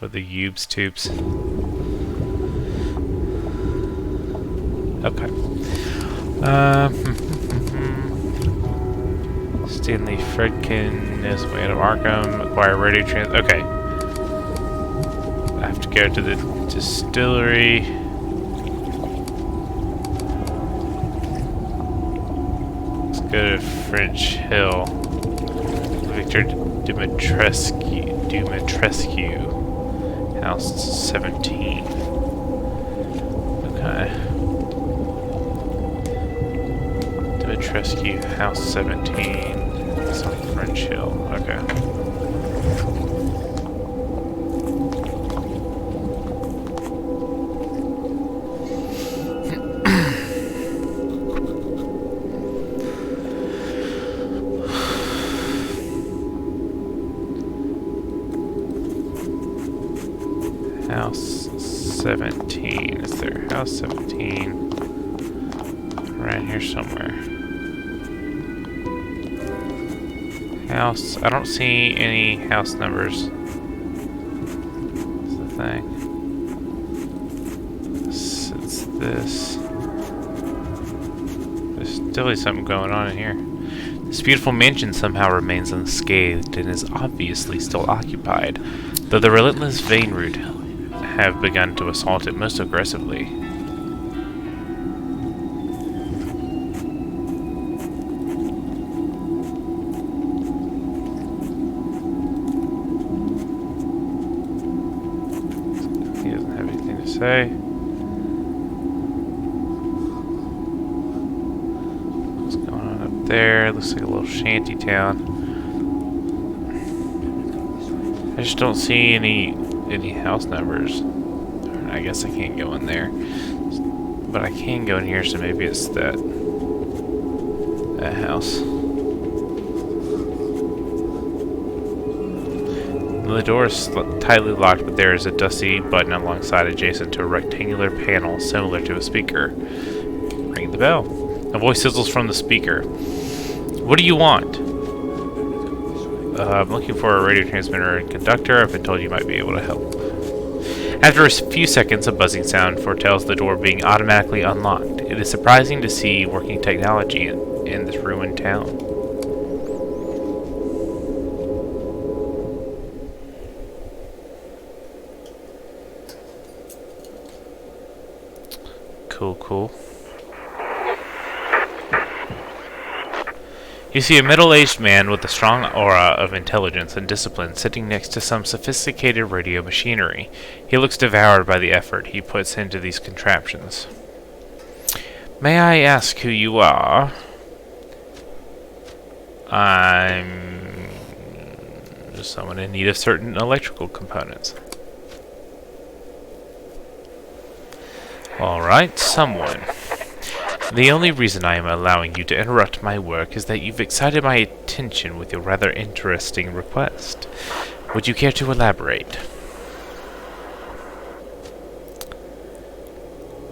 With the Ubes tubes. Okay. Stanley Fredkin is way out of Arkham. Acquire radio trans. Okay. I have to go to the distillery. Let's go to French Hill. Victor Dumitrescu. House 17. Okay. Dumitrescu, House 17. It's on French Hill. Okay. House 17. Is there House 17? Right here somewhere. House. I don't see any house numbers. That's the thing. It's this. There's still something going on in here. This beautiful mansion somehow remains unscathed and is obviously still occupied, though the relentless vein root have begun to assault it most aggressively. He doesn't have anything to say. What's going on up there? Looks like a little shanty town. I just don't see any house numbers. I guess I can't go in there, but I can go in here, so maybe it's that house. The door is tightly locked, but there is a dusty button alongside, adjacent to a rectangular panel similar to a speaker. Ring the bell. A voice sizzles from the speaker. What do you want? I'm looking for a radio transmitter and conductor. I've been told you might be able to help. After a few seconds, a buzzing sound foretells the door being automatically unlocked. It is surprising to see working technology in this ruined town. Cool. You see a middle-aged man with a strong aura of intelligence and discipline sitting next to some sophisticated radio machinery. He looks devoured by the effort he puts into these contraptions. May I ask who you are? I'm just someone in need of certain electrical components. Alright, someone. The only reason I am allowing you to interrupt my work is that you've excited my attention with your rather interesting request. Would you care to elaborate?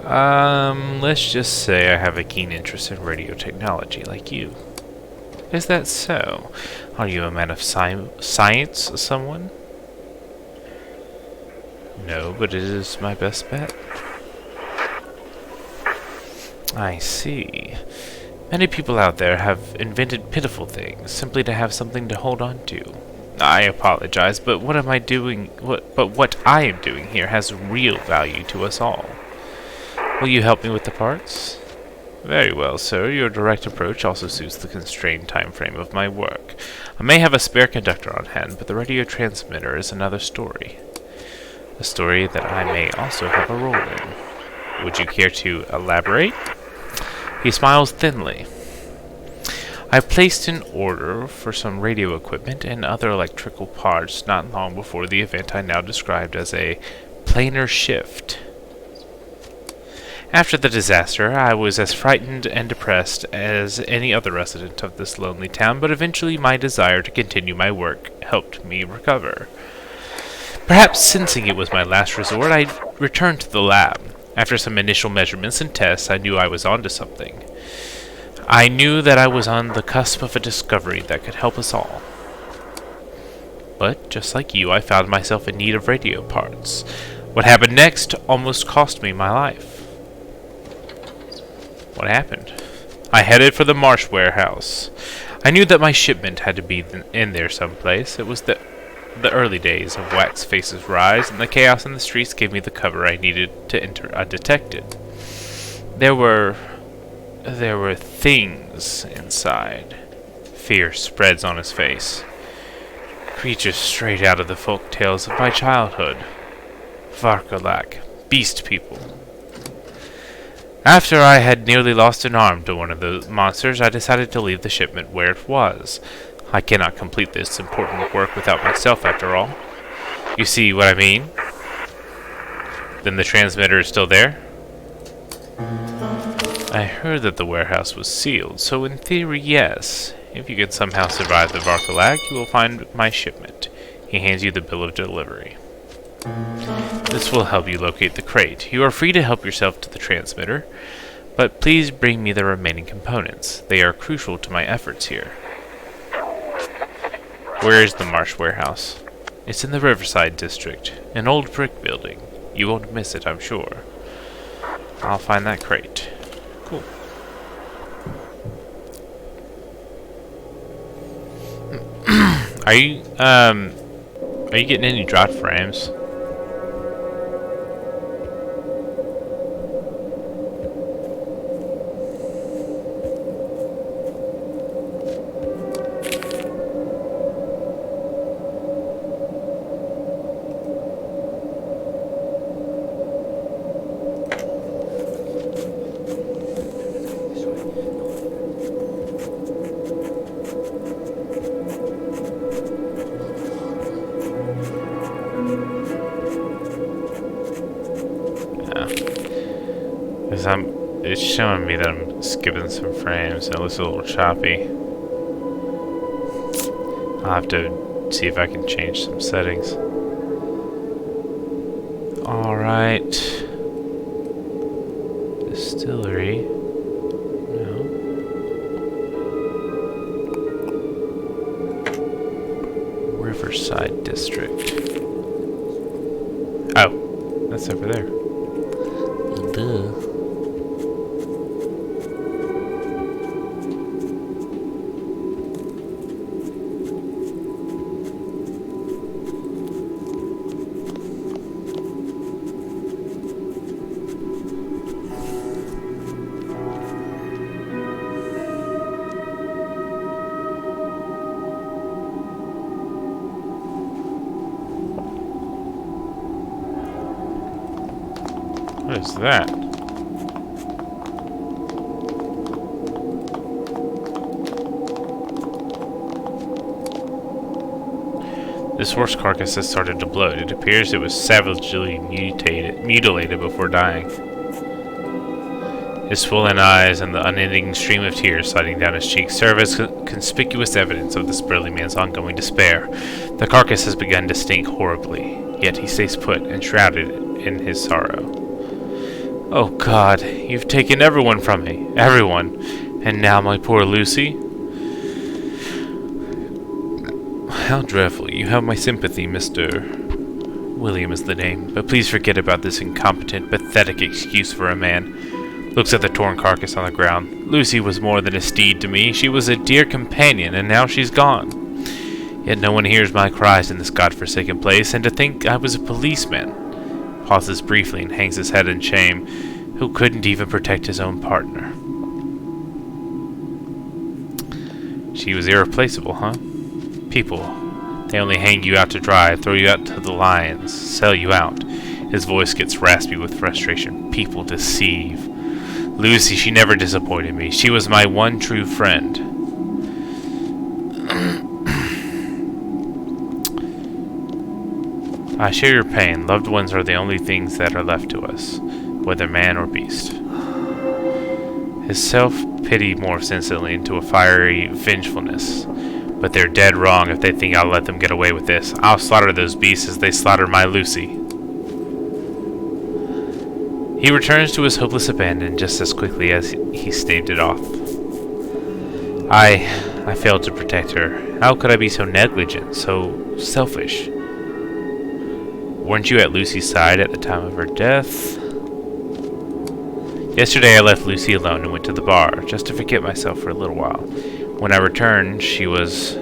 Let's just say I have a keen interest in radio technology, like you. Is that so? Are you a man of science, someone? No, but it is my best bet. I see. Many people out there have invented pitiful things simply to have something to hold on to. I apologize, but what am I doing? What I am doing here has real value to us all. Will you help me with the parts? Very well, sir. Your direct approach also suits the constrained time frame of my work. I may have a spare conductor on hand, but the radio transmitter is another story. A story that I may also have a role in. Would you care to elaborate? He smiles thinly. I placed an order for some radio equipment and other electrical parts not long before the event I now described as a planar shift. After the disaster, I was as frightened and depressed as any other resident of this lonely town, but eventually my desire to continue my work helped me recover. Perhaps sensing it was my last resort, I returned to the lab. After some initial measurements and tests, I knew I was onto something. I knew that I was on the cusp of a discovery that could help us all. But, just like you, I found myself in need of radio parts. What happened next almost cost me my life. What happened? I headed for the Marsh warehouse. I knew that my shipment had to be in there someplace. It was the early days of Wax Face's rise, and the chaos in the streets gave me the cover I needed to enter undetected. There were things inside. Fear spreads on his face. Creatures straight out of the folk tales of my childhood. Varkalak, beast people. After I had nearly lost an arm to one of the monsters, I decided to leave the shipment where it was. I cannot complete this important work without myself, after all. You see what I mean? Then the transmitter is still there? I heard that the warehouse was sealed, so in theory, yes. If you can somehow survive the Varkalag, you will find my shipment. He hands you the bill of delivery. This will help you locate the crate. You are free to help yourself to the transmitter, but please bring me the remaining components. They are crucial to my efforts here. Where is the Marsh warehouse? It's in the Riverside district, an old brick building. You won't miss it, I'm sure. I'll find that crate. Cool. Are you getting any drop frames? It's showing me that I'm skipping some frames. It looks a little choppy. I'll have to see if I can change some settings. Alright. Distillery. No. Riverside District. Oh, that's over there. Duh. What is that? This horse carcass has started to bloat. It appears it was savagely mutilated before dying. His swollen eyes and the unending stream of tears sliding down his cheeks serve as conspicuous evidence of this burly man's ongoing despair. The carcass has begun to stink horribly, yet he stays put and shrouded in his sorrow. Oh God, you've taken everyone from me. Everyone. And now my poor Lucy. How dreadful. You have my sympathy, Mr. William is the name. But please forget about this incompetent, pathetic excuse for a man. Looks at the torn carcass on the ground. Lucy was more than a steed to me. She was a dear companion, and now she's gone. Yet no one hears my cries in this godforsaken place, and to think I was a policeman. Pauses briefly and hangs his head in shame, who couldn't even protect his own partner. She was irreplaceable, huh? People, they only hang you out to dry, throw you out to the lions, sell you out. His voice gets raspy with frustration. People deceive. Lucy, she never disappointed me. She was my one true friend. I share your pain. Loved ones are the only things that are left to us, whether man or beast. His self-pity morphs instantly into a fiery vengefulness. But they're dead wrong if they think I'll let them get away with this. I'll slaughter those beasts as they slaughtered my Lucy. He returns to his hopeless abandon just as quickly as he staved it off. I failed to protect her. How could I be so negligent, so selfish. Weren't you at Lucy's side at the time of her death? Yesterday I left Lucy alone and went to the bar, just to forget myself for a little while. When I returned, she was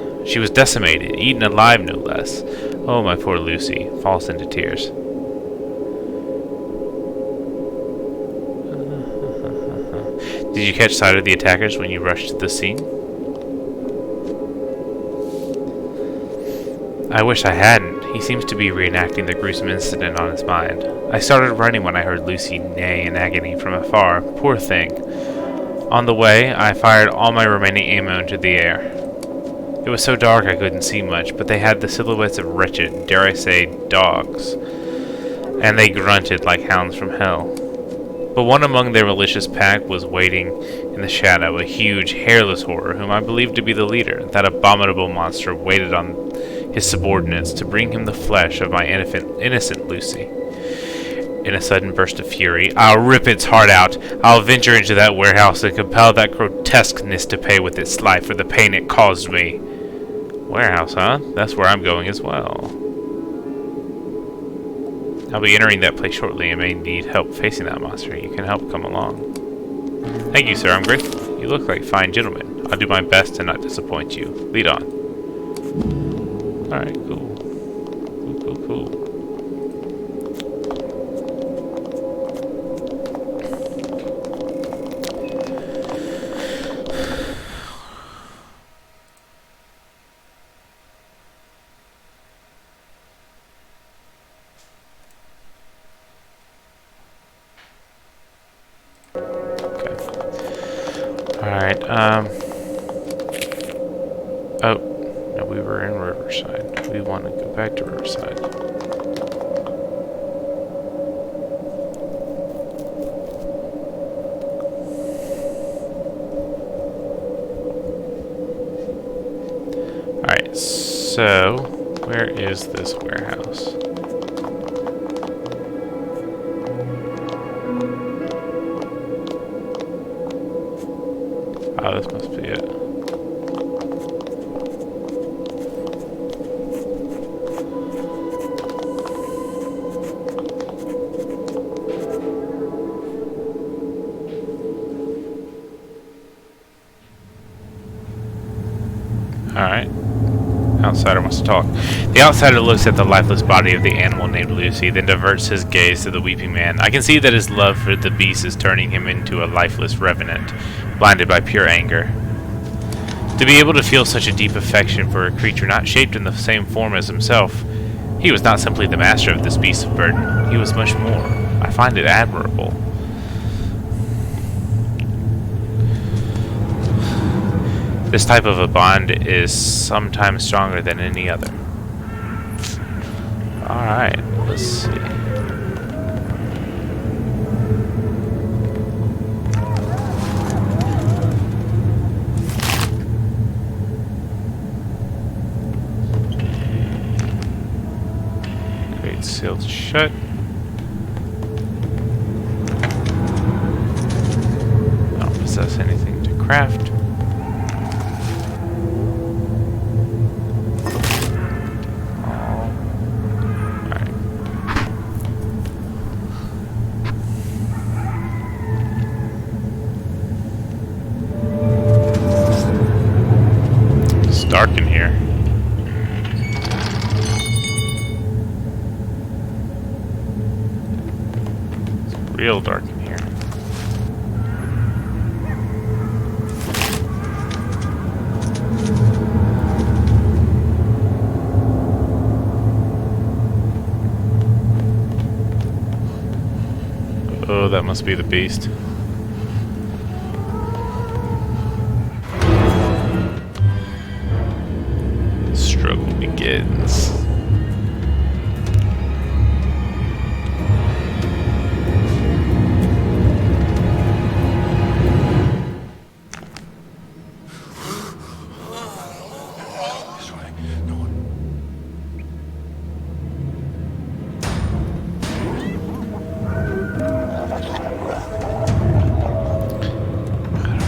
decimated, eaten alive no less. Oh, my poor Lucy, falls into tears. Did you catch sight of the attackers when you rushed to the scene? I wish I hadn't. He seems to be reenacting the gruesome incident on his mind. I started running when I heard Lucy neigh in agony from afar. Poor thing. On the way, I fired all my remaining ammo into the air. It was so dark I couldn't see much, but they had the silhouettes of wretched, dare I say, dogs. And they grunted like hounds from hell. But one among their malicious pack was waiting in the shadow, a huge, hairless horror, whom I believed to be the leader. That abominable monster waited on his subordinates to bring him the flesh of my innocent Lucy. In a sudden burst of fury, I'll rip its heart out. I'll venture into that warehouse and compel that grotesqueness to pay with its life for the pain it caused me. Warehouse, huh? That's where I'm going as well. I'll be entering that place shortly and may need help facing that monster. You can help come along. Thank you, sir. I'm grateful. You look like fine gentlemen. I'll do my best to not disappoint you. Lead on. Alright, cool. Cool. Alright, oh, no, we were in Riverside. We want to go back to Riverside. Alright, so, where is this warehouse? Oh, this must be it. Alright. Outsider wants to talk. The outsider looks at the lifeless body of the animal named Lucy, then diverts his gaze to the weeping man. I can see that his love for the beast is turning him into a lifeless revenant, blinded by pure anger. To be able to feel such a deep affection for a creature not shaped in the same form as himself, he was not simply the master of this beast of burden, he was much more. I find it admirable. This type of a bond is sometimes stronger than any other. Alright, let's see. Great, sealed shut. I don't possess anything to craft. Dark in here. It's real dark in here. Oh, that must be the beast. Struggle begins.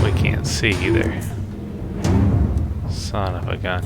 We can't see either. Son of a gun.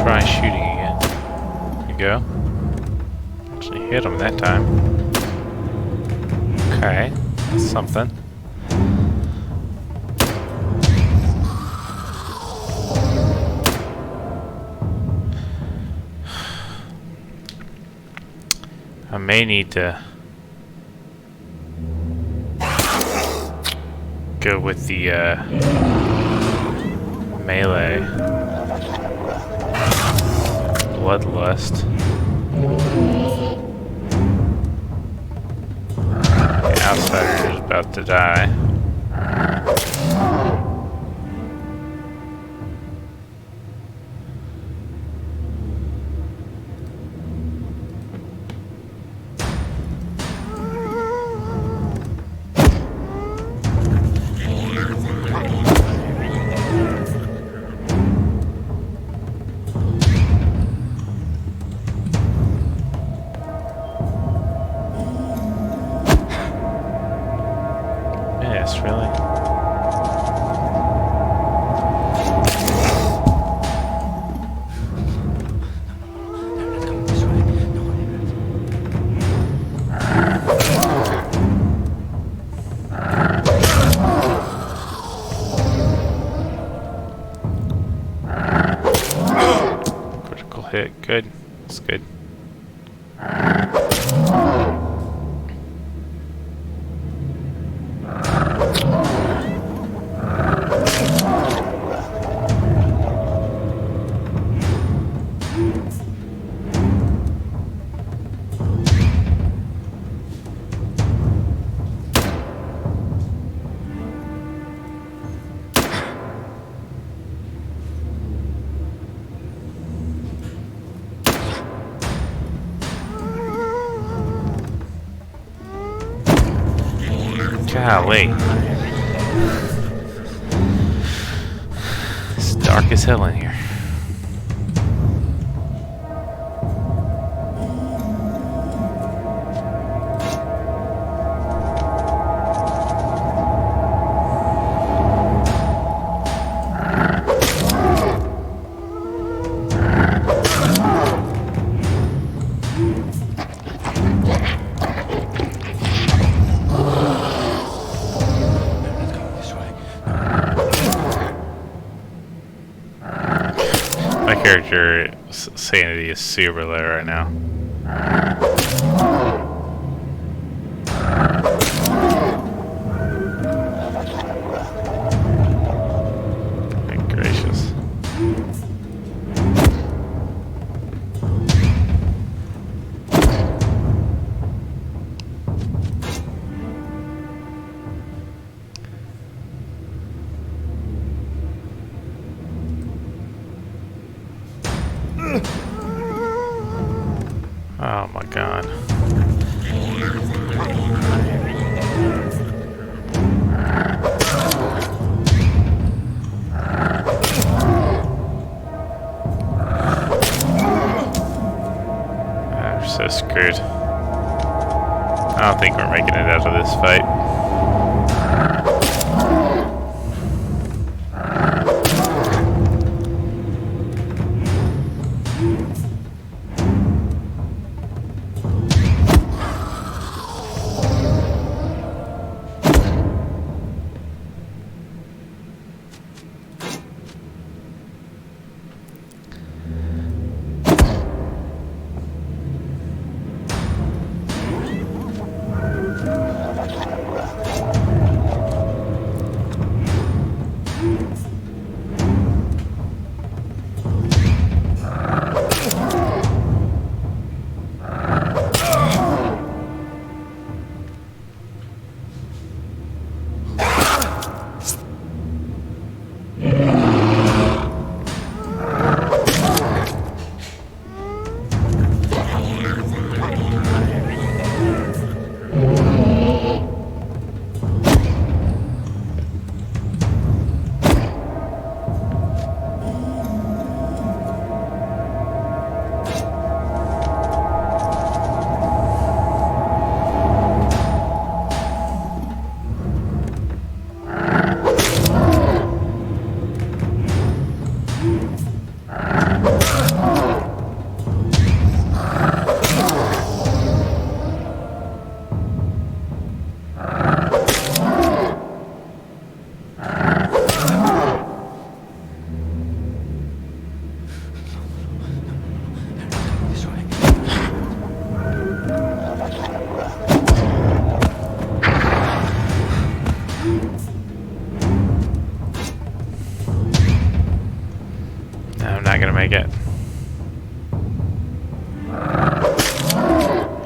Try shooting again. There we go. Actually hit him that time. Okay, that's something. I may need to go with the melee. Bloodlust. The outsider is about to die. Yes, really? Critical hit, good. That's good. Golly. It's dark as hell in here. My character sanity is super low right now. Good gracious. Oh my god. We're so screwed. I don't think we're making it out of this fight.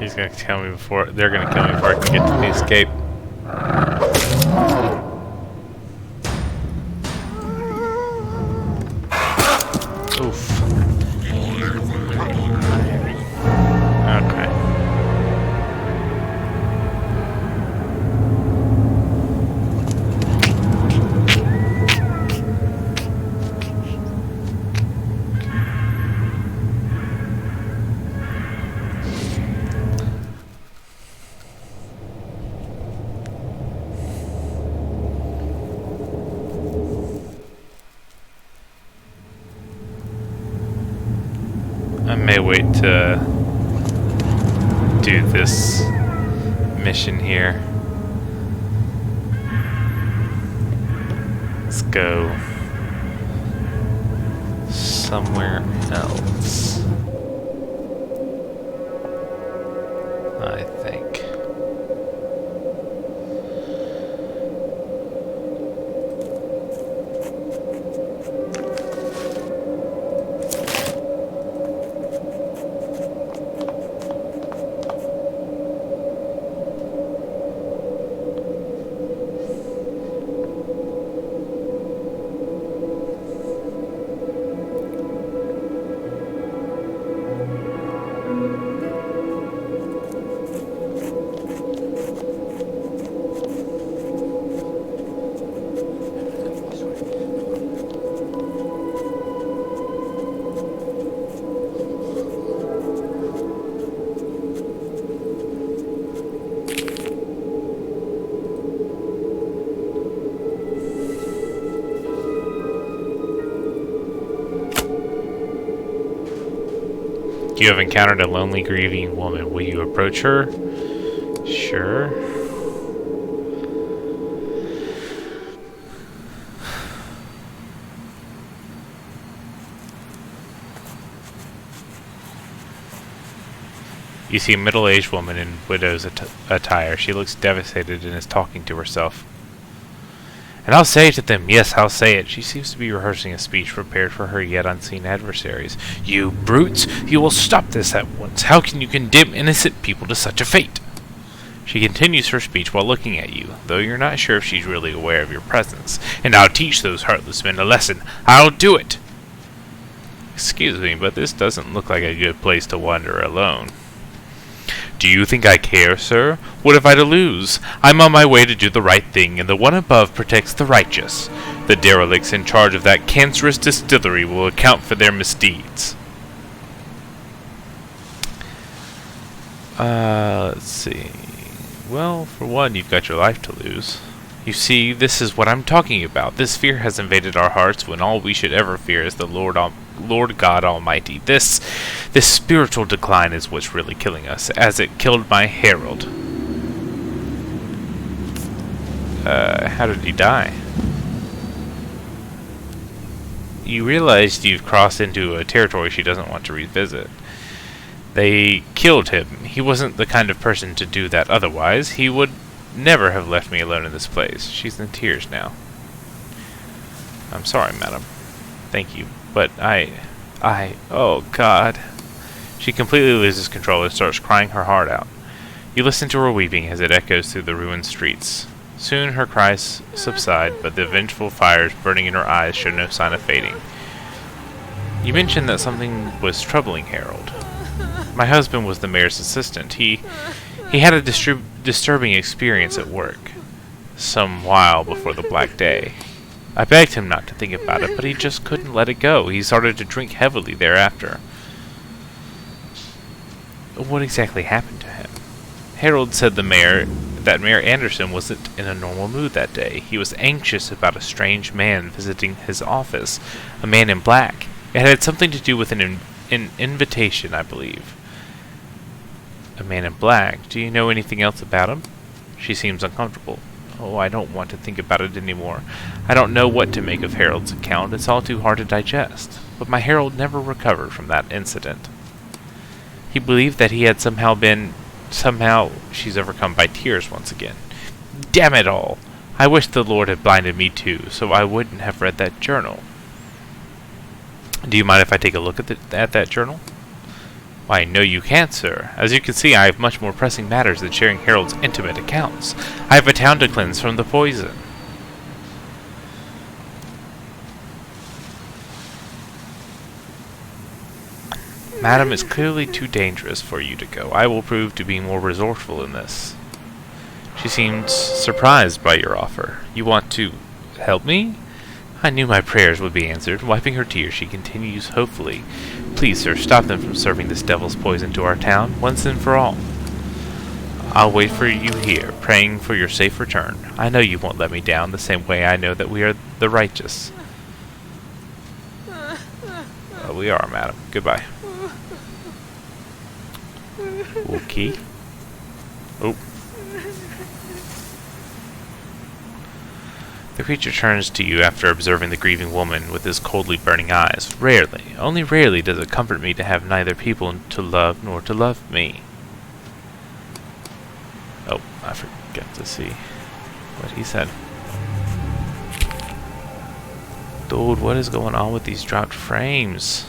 He's gonna kill me before... They're gonna kill me before I can get to the escape. Oof. Okay. I may wait to do this mission here. Let's go somewhere else, I think. You have encountered a lonely, grieving woman. Will you approach her? Sure. You see a middle-aged woman in widow's attire. She looks devastated and is talking to herself. And I'll say it to them, yes, I'll say it. She seems to be rehearsing a speech prepared for her yet unseen adversaries. You brutes, you will stop this at once. How can you condemn innocent people to such a fate? She continues her speech while looking at you, though you're not sure if she's really aware of your presence. And I'll teach those heartless men a lesson. I'll do it! Excuse me, but this doesn't look like a good place to wander alone. Do you think I care, sir? What have I to lose? I'm on my way to do the right thing, and the one above protects the righteous. The derelicts in charge of that cancerous distillery will account for their misdeeds. Let's see. Well, for one, you've got your life to lose. You see, this is what I'm talking about. This fear has invaded our hearts when all we should ever fear is the Lord God Almighty. This spiritual decline is what's really killing us, as it killed my Herald. How did he die? You realize you've crossed into a territory she doesn't want to revisit. They killed him. He wasn't the kind of person to do that otherwise. He would never have left me alone in this place. She's in tears now. I'm sorry, madam. Thank you. But oh God. She completely loses control and starts crying her heart out. You listen to her weeping as it echoes through the ruined streets. Soon her cries subside, but the vengeful fires burning in her eyes show no sign of fading. You mentioned that something was troubling Harold. My husband was the mayor's assistant. He had a disturbing experience at work, some while before the Black Day. I begged him not to think about it, but he just couldn't let it go. He started to drink heavily thereafter. What exactly happened to him? Harold said that Mayor Anderson wasn't in a normal mood that day. He was anxious about a strange man visiting his office, a man in black. It had something to do with an invitation, I believe. A man in black. Do you know anything else about him? She seems uncomfortable. Oh, I don't want to think about it anymore. I don't know what to make of Harold's account. It's all too hard to digest. But my Harold never recovered from that incident. He believed that he had somehow she's overcome by tears once again. Damn it all! I wish the Lord had blinded me too, so I wouldn't have read that journal. Do you mind if I take a look at that journal? Why, no you can't, sir. As you can see, I have much more pressing matters than sharing Harold's intimate accounts. I have a town to cleanse from the poison. Madam, it's clearly too dangerous for you to go. I will prove to be more resourceful in this. She seemed surprised by your offer. You want to help me? I knew my prayers would be answered. Wiping her tears, she continues hopefully. Please, sir, stop them from serving this devil's poison to our town, once and for all. I'll wait for you here, praying for your safe return. I know you won't let me down, the same way I know that we are the righteous. We are, madam. Goodbye. Okay. Oh. The creature turns to you after observing the grieving woman with his coldly burning eyes. Rarely, only rarely does it comfort me to have neither people to love nor to love me. Oh, I forgot to see what he said. Dude, what is going on with these dropped frames?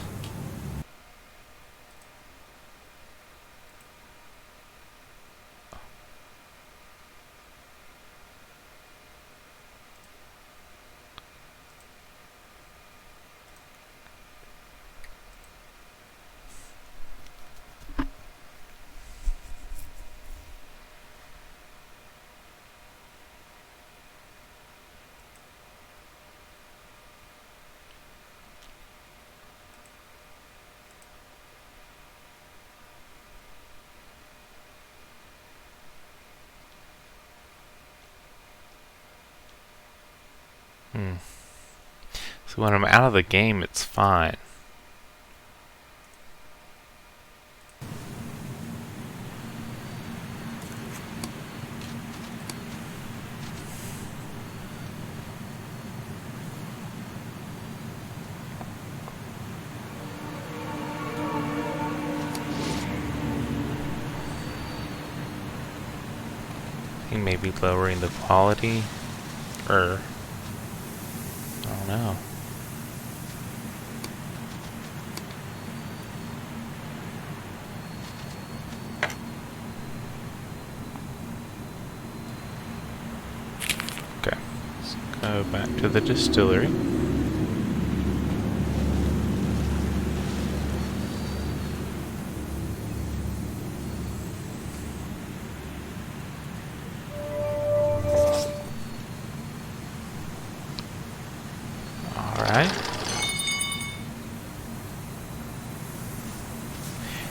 So when I'm out of the game, it's fine. He may be lowering the quality, or I don't know. Okay, let's go back to the distillery.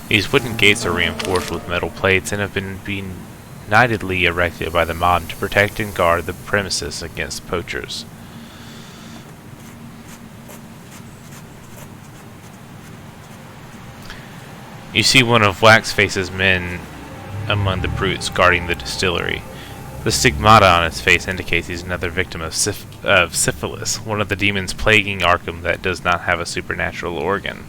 These wooden gates are reinforced with metal plates and have been unitedly erected by the Mod to protect and guard the premises against poachers. You see one of Waxface's men among the brutes guarding the distillery. The stigmata on his face indicates he's another victim of syphilis, one of the demons plaguing Arkham that does not have a supernatural origin.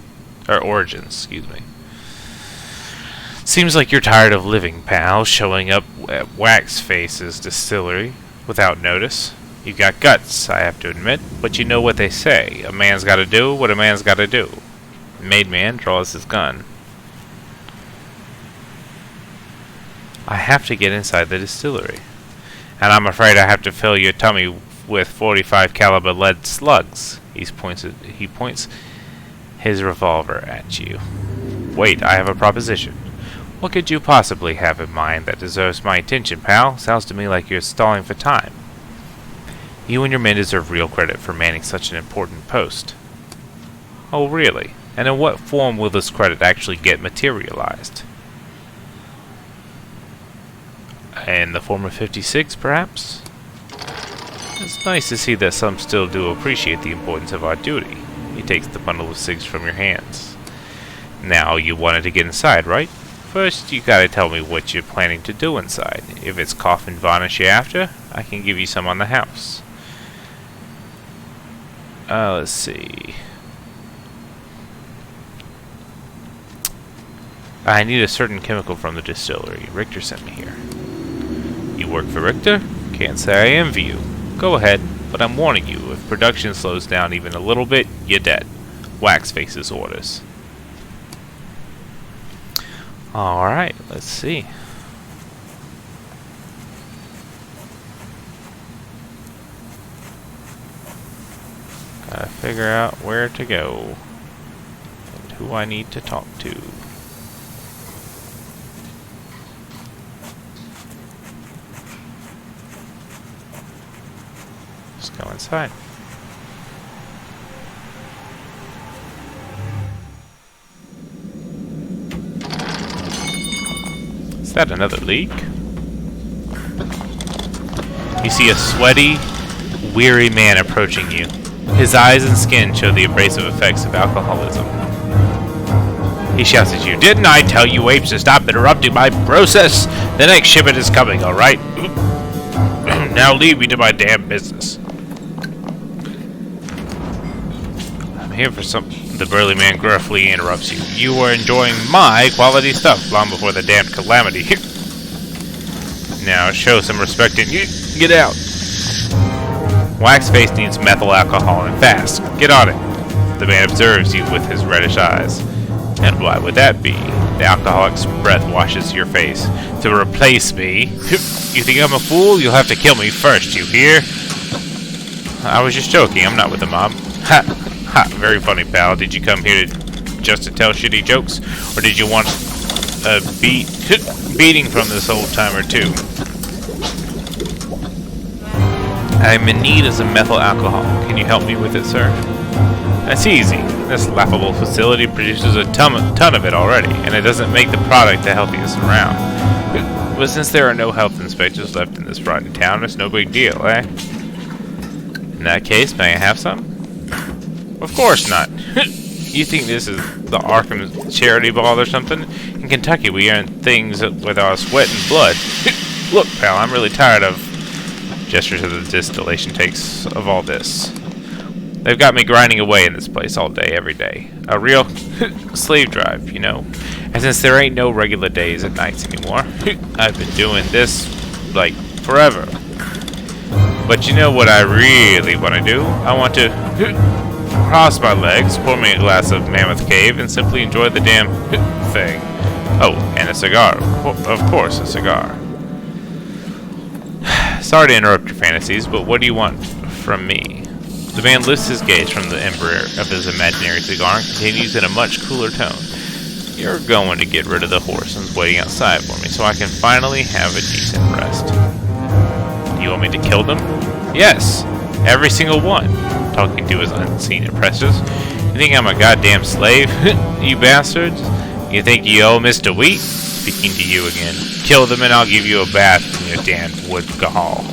Seems like you're tired of living, pal, showing up at Waxface's distillery without notice. You got guts, I have to admit, but you know what they say. A man's gotta do what a man's gotta do. Made man draws his gun. I have to get inside the distillery. And I'm afraid I have to fill your tummy with 45 caliber lead slugs. He points his revolver at you. Wait, I have a proposition. What could you possibly have in mind that deserves my attention, pal? Sounds to me like you're stalling for time. You and your men deserve real credit for manning such an important post. Oh, really? And in what form will this credit actually get materialized? In the form of 56, perhaps? It's nice to see that some still do appreciate the importance of our duty. He takes the bundle of cigs from your hands. Now, you wanted to get inside, right? First, you gotta tell me what you're planning to do inside. If it's coffin varnish you're after, I can give you some on the house. Let's see. I need a certain chemical from the distillery. Richter sent me here. You work for Richter? Can't say I envy you. Go ahead, but I'm warning you, if production slows down even a little bit, you're dead. Waxface's orders. Alright, let's see. Gotta figure out where to go and who I need to talk to. Let's go inside. Is that another leak? You see a sweaty, weary man approaching you. His eyes and skin show the abrasive effects of alcoholism. He shouts at you, "Didn't I tell you apes to stop interrupting my process? The next shipment is coming, alright? Now leave me to my damn business." "I'm here for some..." The burly man gruffly interrupts you. "You were enjoying my quality stuff long before the damned calamity hit. Now show some respect and get out." Wax face needs methyl alcohol and fast. Get on it. The man observes you with his reddish eyes. And why would that be? The alcoholic's breath washes your face. "To replace me? You think I'm a fool? You'll have to kill me first, you hear?" "I was just joking. I'm not with the mob." "Ha! Ha! Very funny, pal. Did you come here just to tell shitty jokes? Or did you want a beating from this old timer too?" "I'm in need of some methyl alcohol. Can you help me with it, sir?" "That's easy. This laughable facility produces a ton of it already, and it doesn't make the product the healthiest around. But since there are no health inspectors left in this rotten town, it's no big deal, eh?" "In that case, may I have some?" "Of course not. You think this is the Arkham charity ball or something? In Kentucky, we earn things with our sweat and blood. Look, pal, I'm really tired of..." Gesture to the distillation tanks of all this. "They've got me grinding away in this place all day, every day. A real slave drive, you know. And since there ain't no regular days and nights anymore, I've been doing this, like, forever. But you know what I really want to do? I want to cross my legs, pour me a glass of Mammoth Cave, and simply enjoy the damn thing. Oh, and a cigar. Of course, a cigar. Sorry to interrupt your fantasies, but what do you want from me?" The man lifts his gaze from the ember of his imaginary cigar and continues in a much cooler tone. "You're going to get rid of the Horsons waiting outside for me so I can finally have a decent rest." "You want me to kill them?" "Yes, every single one," talking to his unseen apprentice. "You think I'm a goddamn slave, you bastards? You think you owe Mr. Wheat?" Speaking to you again. "Kill them and I'll give you a bath in your damn wood gall."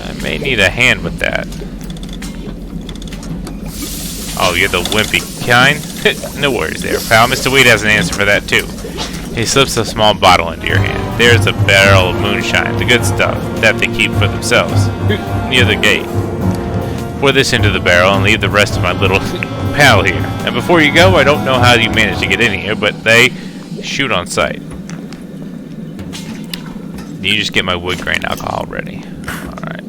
"I may need a hand with that." "Oh, you're the wimpy kind? No worries there, pal. Mr. Wheat has an answer for that too." He slips a small bottle into your hand. "There's a barrel of moonshine, the good stuff, that they keep for themselves, near the gate. Pour this into the barrel and leave the rest to my little pal here. And before you go, I don't know how you managed to get in here, but they shoot on sight. You just get my wood grain alcohol ready." Alright.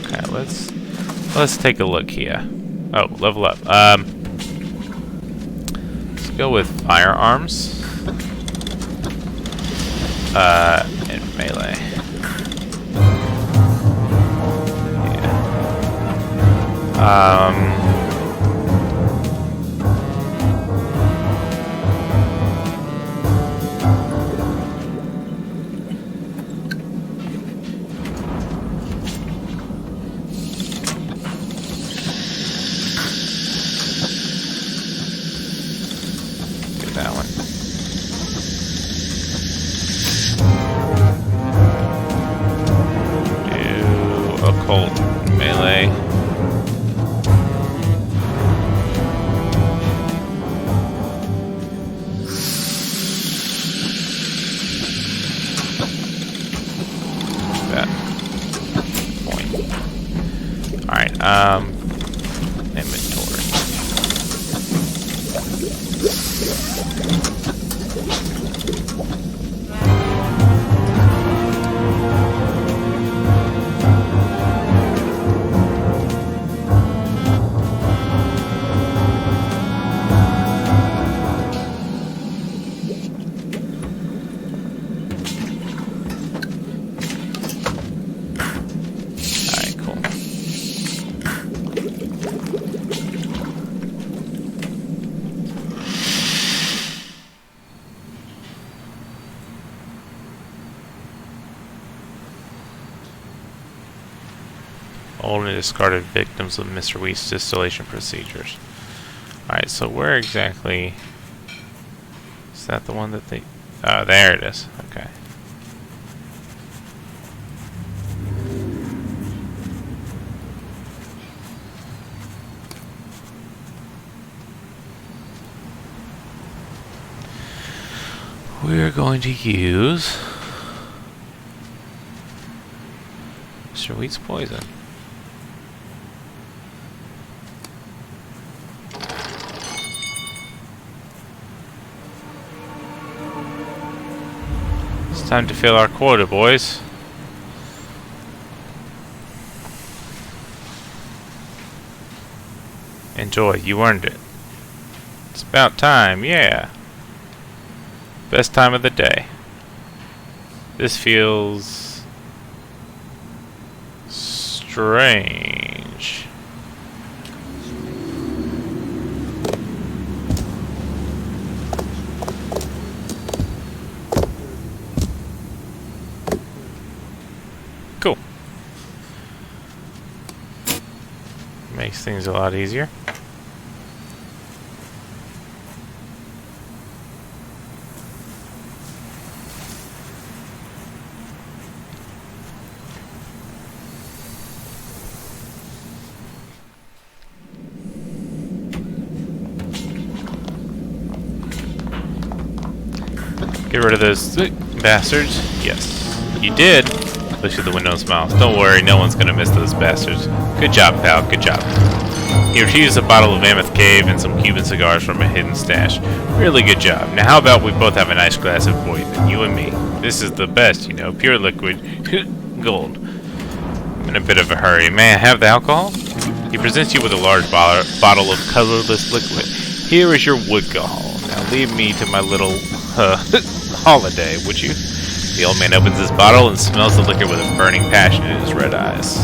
Okay, let's take a look here. Oh, level up. Let's go with firearms. And melee. Yeah. Get that one. Occult melee. That point. Alright, inventory. Old and discarded victims of Mr. Wheat's distillation procedures. Alright, so where exactly... Is that the one that they... Oh, there it is. Okay. We're going to use Mr. Wheat's poison. It's time to fill our quota, boys. Enjoy, you earned it. It's about time, yeah. Best time of the day. This feels strange. Cool. Makes things a lot easier. Get rid of those bastards. Yes, you did. Looks at the window and smiles. Don't worry, no one's gonna miss those bastards. Good job, pal. Good job. He retrieves a bottle of Mammoth Cave and some Cuban cigars from a hidden stash. Really good job. Now how about we both have a nice glass of poison, you and me. This is the best, you know, pure liquid gold. I'm in a bit of a hurry. May I have the alcohol? He presents you with a large bottle of colorless liquid. Here is your woodgall. Now leave me to my little holiday, would you? The old man opens his bottle and smells the liquor with a burning passion in his red eyes.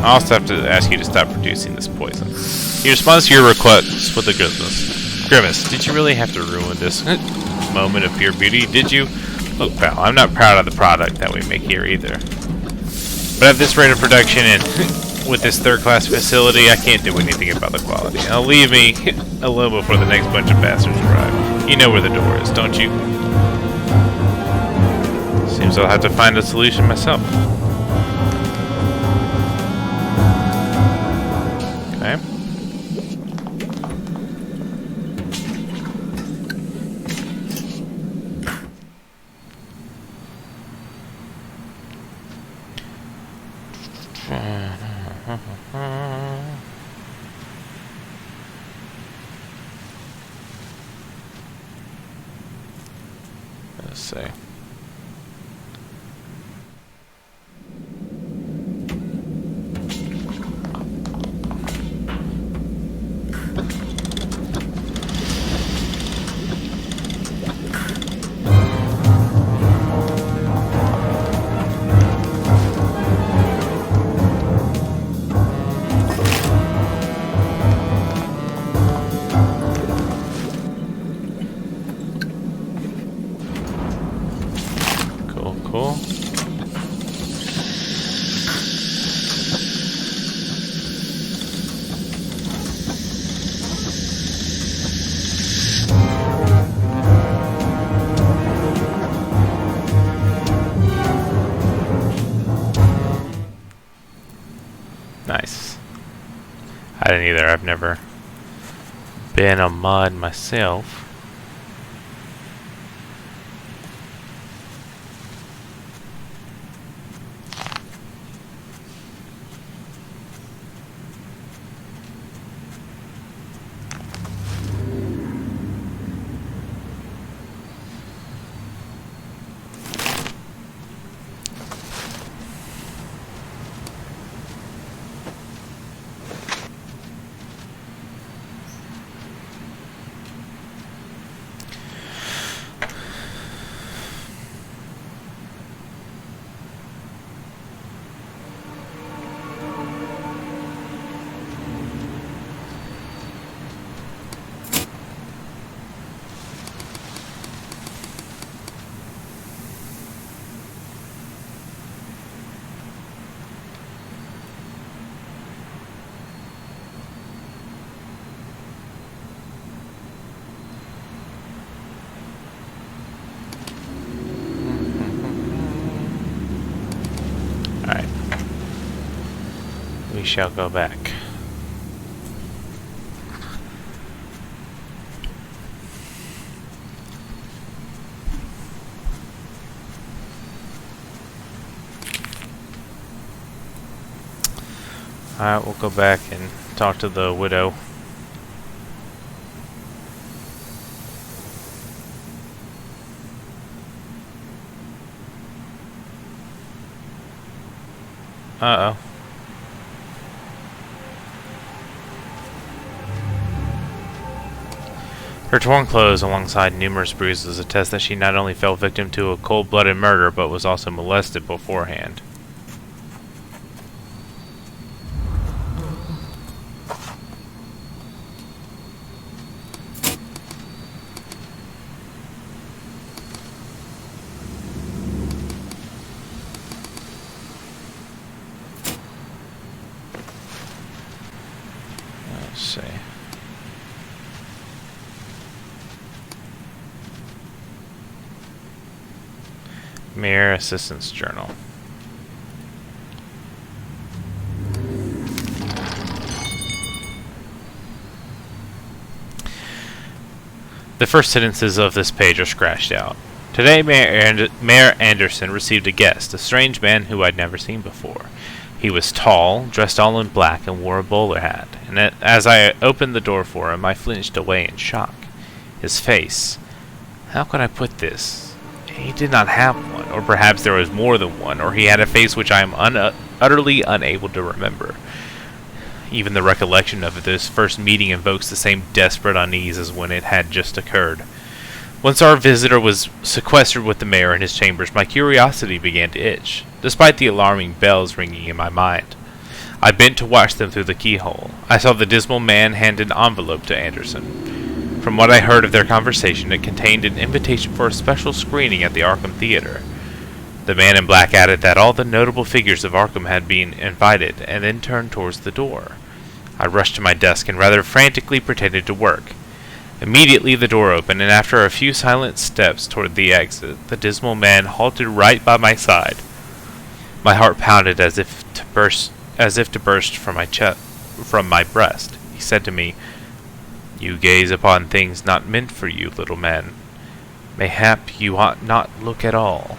I also have to ask you to stop producing this poison. He responds to your request with a grimace. Grimace, did you really have to ruin this moment of pure beauty, did you? Look, pal, I'm not proud of the product that we make here either. But at this rate of production and with this third-class facility, I can't do anything about the quality. Now leave me alone before the next bunch of bastards arrive. You know where the door is, don't you? Seems I'll have to find a solution myself. Okay. Let's see. Cool. Nice. I didn't either. I've never been a mod myself. shall go back. Alright, we'll go back and talk to the widow. Uh-oh. Her torn clothes alongside numerous bruises attest that she not only fell victim to a cold-blooded murder, but was also molested beforehand. Let's see. Mayor Assistance Journal. The first sentences of this page are scratched out. Today, Mayor Anderson received a guest, a strange man who I'd never seen before. He was tall, dressed all in black, and wore a bowler hat, and as I opened the door for him, I flinched away in shock. His face. How could I put this? He did not have one, or perhaps there was more than one, or he had a face which I am utterly unable to remember. Even the recollection of this first meeting invokes the same desperate unease as when it had just occurred. Once our visitor was sequestered with the mayor in his chambers, my curiosity began to itch, despite the alarming bells ringing in my mind. I bent to watch them through the keyhole. I saw the dismal man hand an envelope to Anderson. From what I heard of their conversation, it contained an invitation for a special screening at the Arkham Theater. The man in black added that all the notable figures of Arkham had been invited, and then turned towards the door. I rushed to my desk and rather frantically pretended to work. Immediately the door opened, and after a few silent steps toward the exit, the dismal man halted right by my side. My heart pounded as if to burst from my breast. He said to me, "You gaze upon things not meant for you, little man. Mayhap you ought not look at all."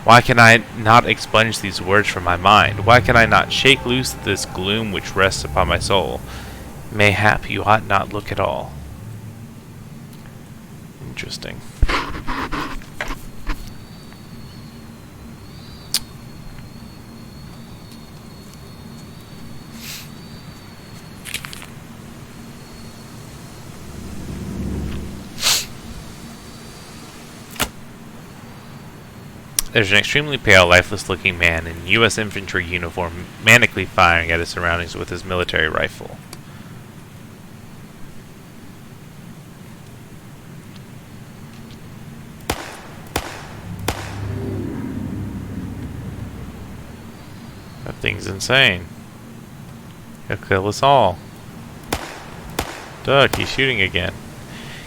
Why can I not expunge these words from my mind? Why can I not shake loose this gloom which rests upon my soul? Mayhap you ought not look at all. Interesting. There's an extremely pale, lifeless-looking man in U.S. infantry uniform manically firing at his surroundings with his military rifle. That thing's insane. He'll kill us all. Duck, he's shooting again.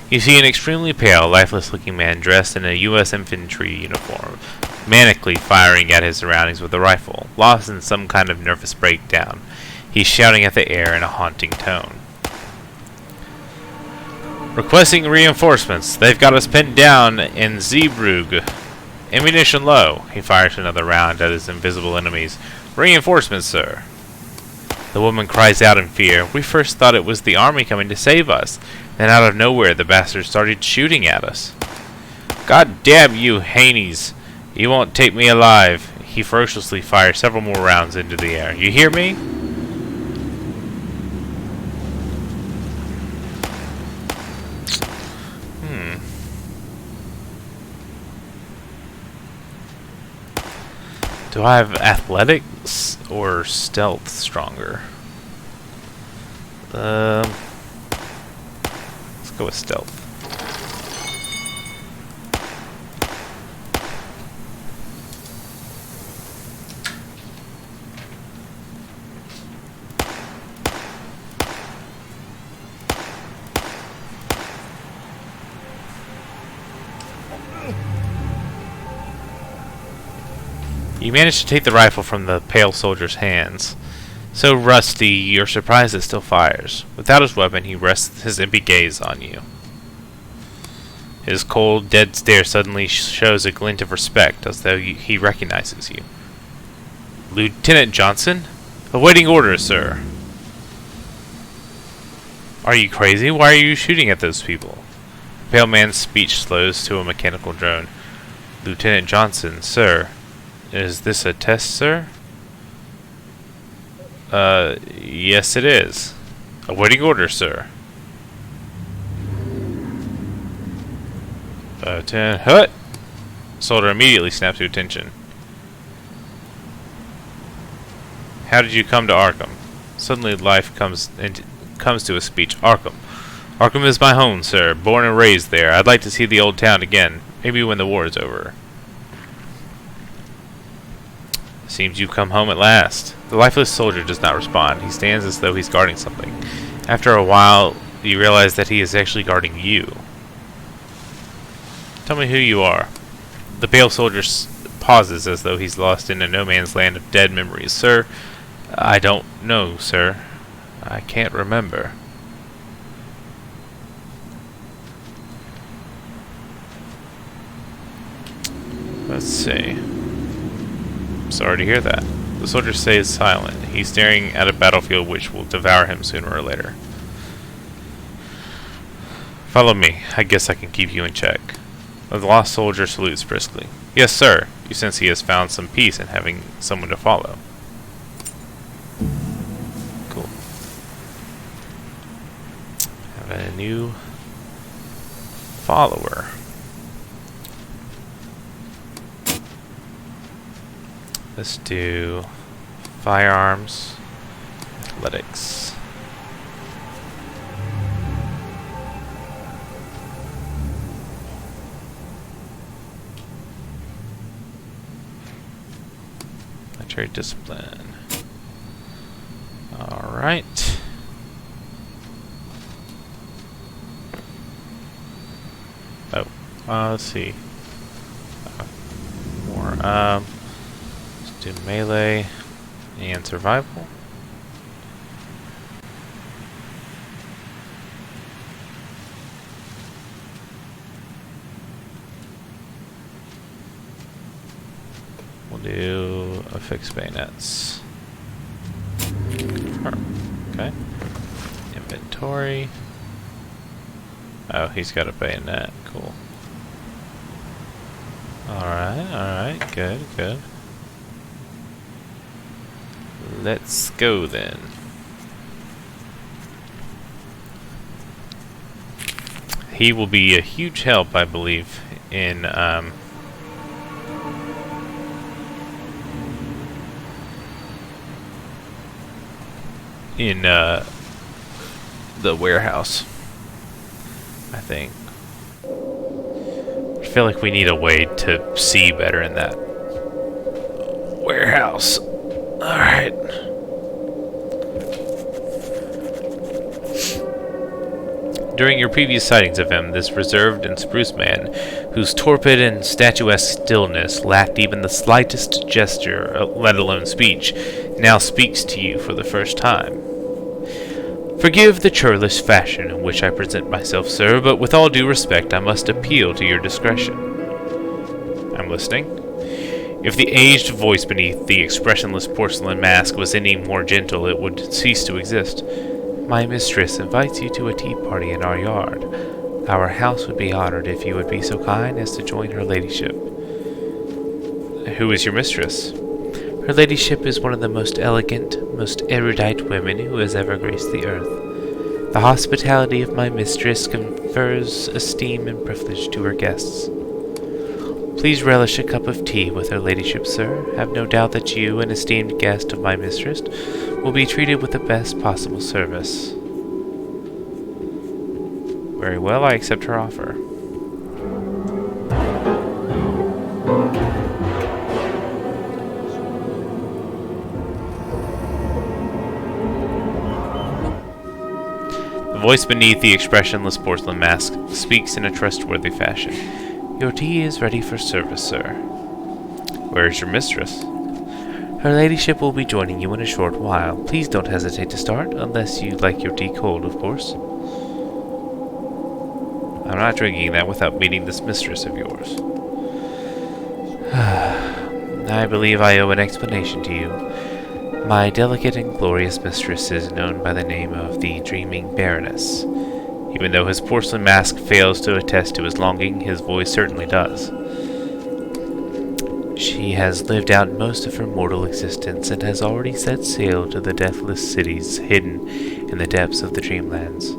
You see an extremely pale, lifeless-looking man dressed in a U.S. infantry uniform, manically firing at his surroundings with a rifle, lost in some kind of nervous breakdown. He's shouting at the air in a haunting tone. Requesting reinforcements. They've got us pinned down in Zeebrugge. Ammunition low. He fires another round at his invisible enemies. Reinforcements, sir. The woman cries out in fear. We first thought it was the army coming to save us. Then out of nowhere, the bastards started shooting at us. God damn you, Haney's. You won't take me alive. He ferociously fires several more rounds into the air. You hear me? Do I have athletics or stealth stronger? Let's go with stealth. You managed to take the rifle from the pale soldier's hands. So rusty, you're surprised it still fires. Without his weapon, he rests his empty gaze on you. His cold, dead stare suddenly shows a glint of respect, as though he recognizes you. Lieutenant Johnson? Awaiting orders, sir. Are you crazy? Why are you shooting at those people? The pale man's speech slows to a mechanical drone. Lieutenant Johnson, sir. Is this a test, sir? Yes it is. Awaiting orders, sir. Hut! Soldier immediately snaps to attention. How did you come to Arkham? Suddenly life comes to a speech. Arkham. Arkham is my home, sir. Born and raised there. I'd like to see the old town again. Maybe when the war is over. Seems you've come home at last. The lifeless soldier does not respond. He stands as though he's guarding something. After a while, you realize that he is actually guarding you. Tell me who you are. The pale soldier pauses as though he's lost in a no-man's land of dead memories. Sir, I don't know, sir. I can't remember. Let's see. Sorry to hear that. The soldier stays silent. He's staring at a battlefield which will devour him sooner or later. Follow me. I guess I can keep you in check. The lost soldier salutes briskly. Yes, sir. You sense he has found some peace in having someone to follow. Cool. Have a new follower. Let's do firearms, athletics. Military discipline. All right. Oh, let's see. More. Do melee and survival. We'll do affix bayonets. Okay. Inventory. Oh, he's got a bayonet. Cool. Alright, good, good. Let's go then. He will be a huge help, I believe, in the warehouse, I think. I feel like we need a way to see better in that warehouse. Alright. During your previous sightings of him, this reserved and spruce man, whose torpid and statuesque stillness lacked even the slightest gesture, let alone speech, now speaks to you for the first time. Forgive the churlish fashion in which I present myself, sir, but with all due respect, I must appeal to your discretion. I'm listening. If the aged voice beneath the expressionless porcelain mask was any more gentle, it would cease to exist. My mistress invites you to a tea party in our yard. Our house would be honored if you would be so kind as to join her ladyship. Who is your mistress? Her ladyship is one of the most elegant, most erudite women who has ever graced the earth. The hospitality of my mistress confers esteem and privilege to her guests. Please relish a cup of tea with her ladyship, sir. Have no doubt that you, an esteemed guest of my mistress, will be treated with the best possible service. Very well, I accept her offer. The voice beneath the expressionless porcelain mask speaks in a trustworthy fashion. Your tea is ready for service, sir. Where is your mistress? Her ladyship will be joining you in a short while. Please don't hesitate to start, unless you like your tea cold, of course. I'm not drinking that without meeting this mistress of yours. I believe I owe an explanation to you. My delicate and glorious mistress is known by the name of the Dreaming Baroness. Even though his porcelain mask fails to attest to his longing, his voice certainly does. She has lived out most of her mortal existence and has already set sail to the deathless cities hidden in the depths of the dreamlands.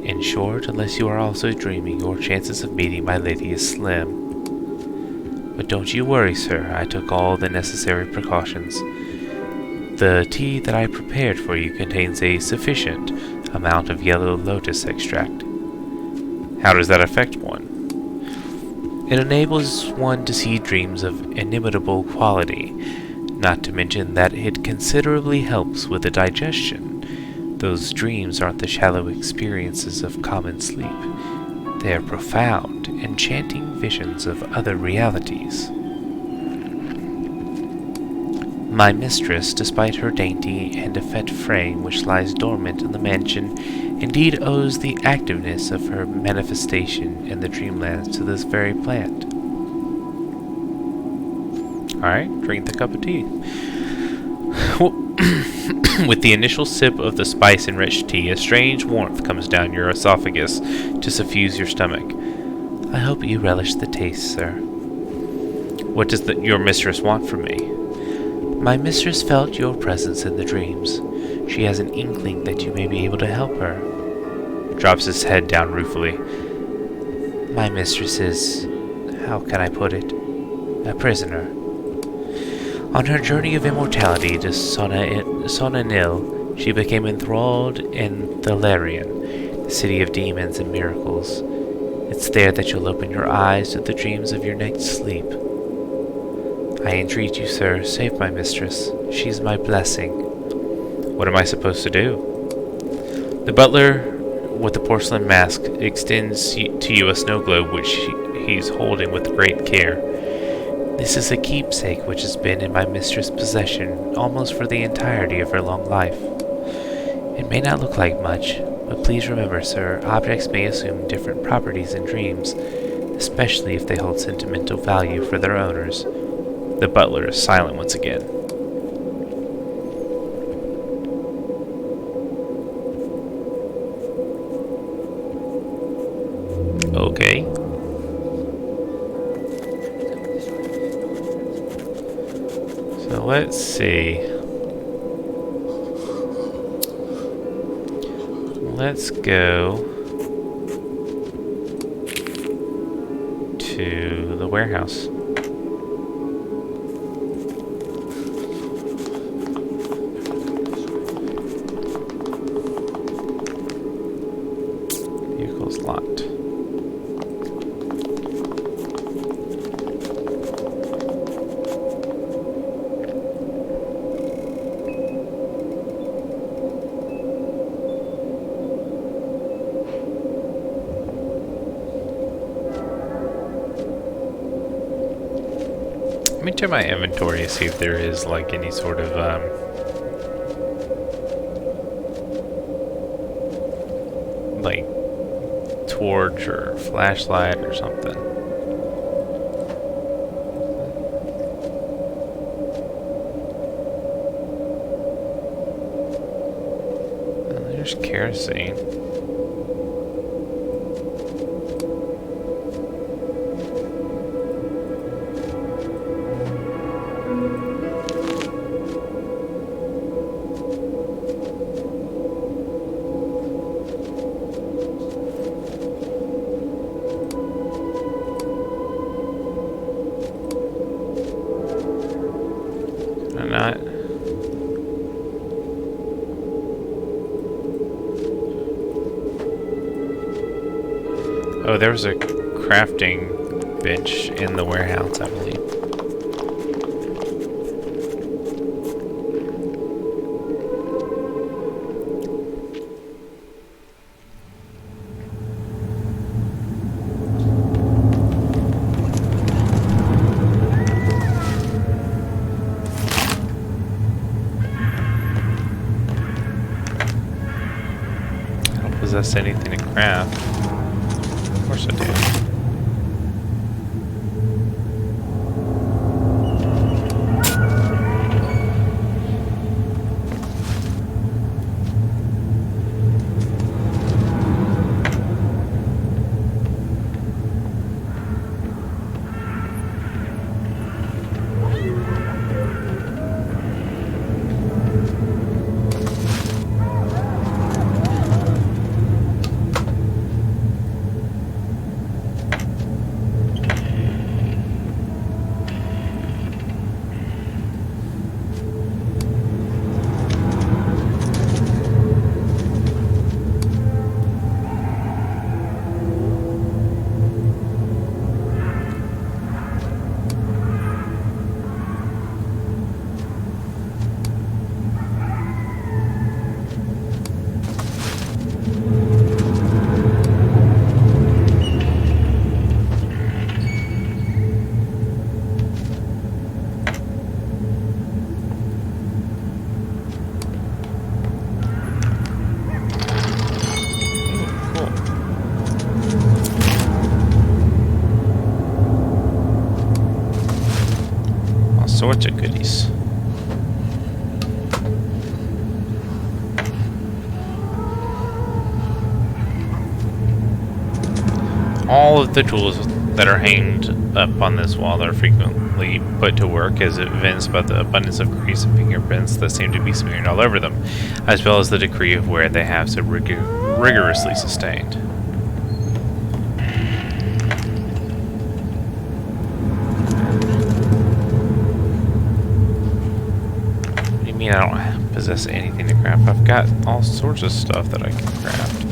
In short, unless you are also dreaming, your chances of meeting my lady is slim. But don't you worry, sir. I took all the necessary precautions. The tea that I prepared for you contains a sufficient amount of yellow lotus extract. How does that affect one? It enables one to see dreams of inimitable quality, not to mention that it considerably helps with the digestion. Those dreams aren't the shallow experiences of common sleep. They are profound, enchanting visions of other realities. My mistress, despite her dainty and effete frame which lies dormant in the mansion, indeed owes the activeness of her manifestation in the dreamlands to this very plant. Alright, drink the cup of tea. With the initial sip of the spice-enriched tea, a strange warmth comes down your esophagus to suffuse your stomach. I hope you relish the taste, sir. What does your mistress want from me? My mistress felt your presence in the dreams. She has an inkling that you may be able to help her. Drops his head down ruefully. My mistress is, how can I put it, a prisoner. On her journey of immortality to Sonanil, she became enthralled in the Larian, the city of demons and miracles. It's there that you'll open your eyes to the dreams of your next sleep. I entreat you, sir, save my mistress. She's my blessing. What am I supposed to do? The butler with the porcelain mask extends to you a snow globe which he's holding with great care. This is a keepsake which has been in my mistress' possession almost for the entirety of her long life. It may not look like much, but please remember, sir, objects may assume different properties in dreams, especially if they hold sentimental value for their owners. The butler is silent once again. Okay. So let's see. Let's go to the warehouse. Vehicle's locked. Let me check my inventory to see if there is like any sort of like torch or flashlight or something. There's kerosene. Not. Oh, there was a crafting bench in the warehouse, I believe. possess anything to craft. Of course I do. Sorts of goodies. All of the tools that are hanged up on this wall are frequently put to work, as evinced by the abundance of grease and fingerprints that seem to be smeared all over them, as well as the degree of wear they have so rigorously sustained. I don't possess anything to craft. I've got all sorts of stuff that I can craft.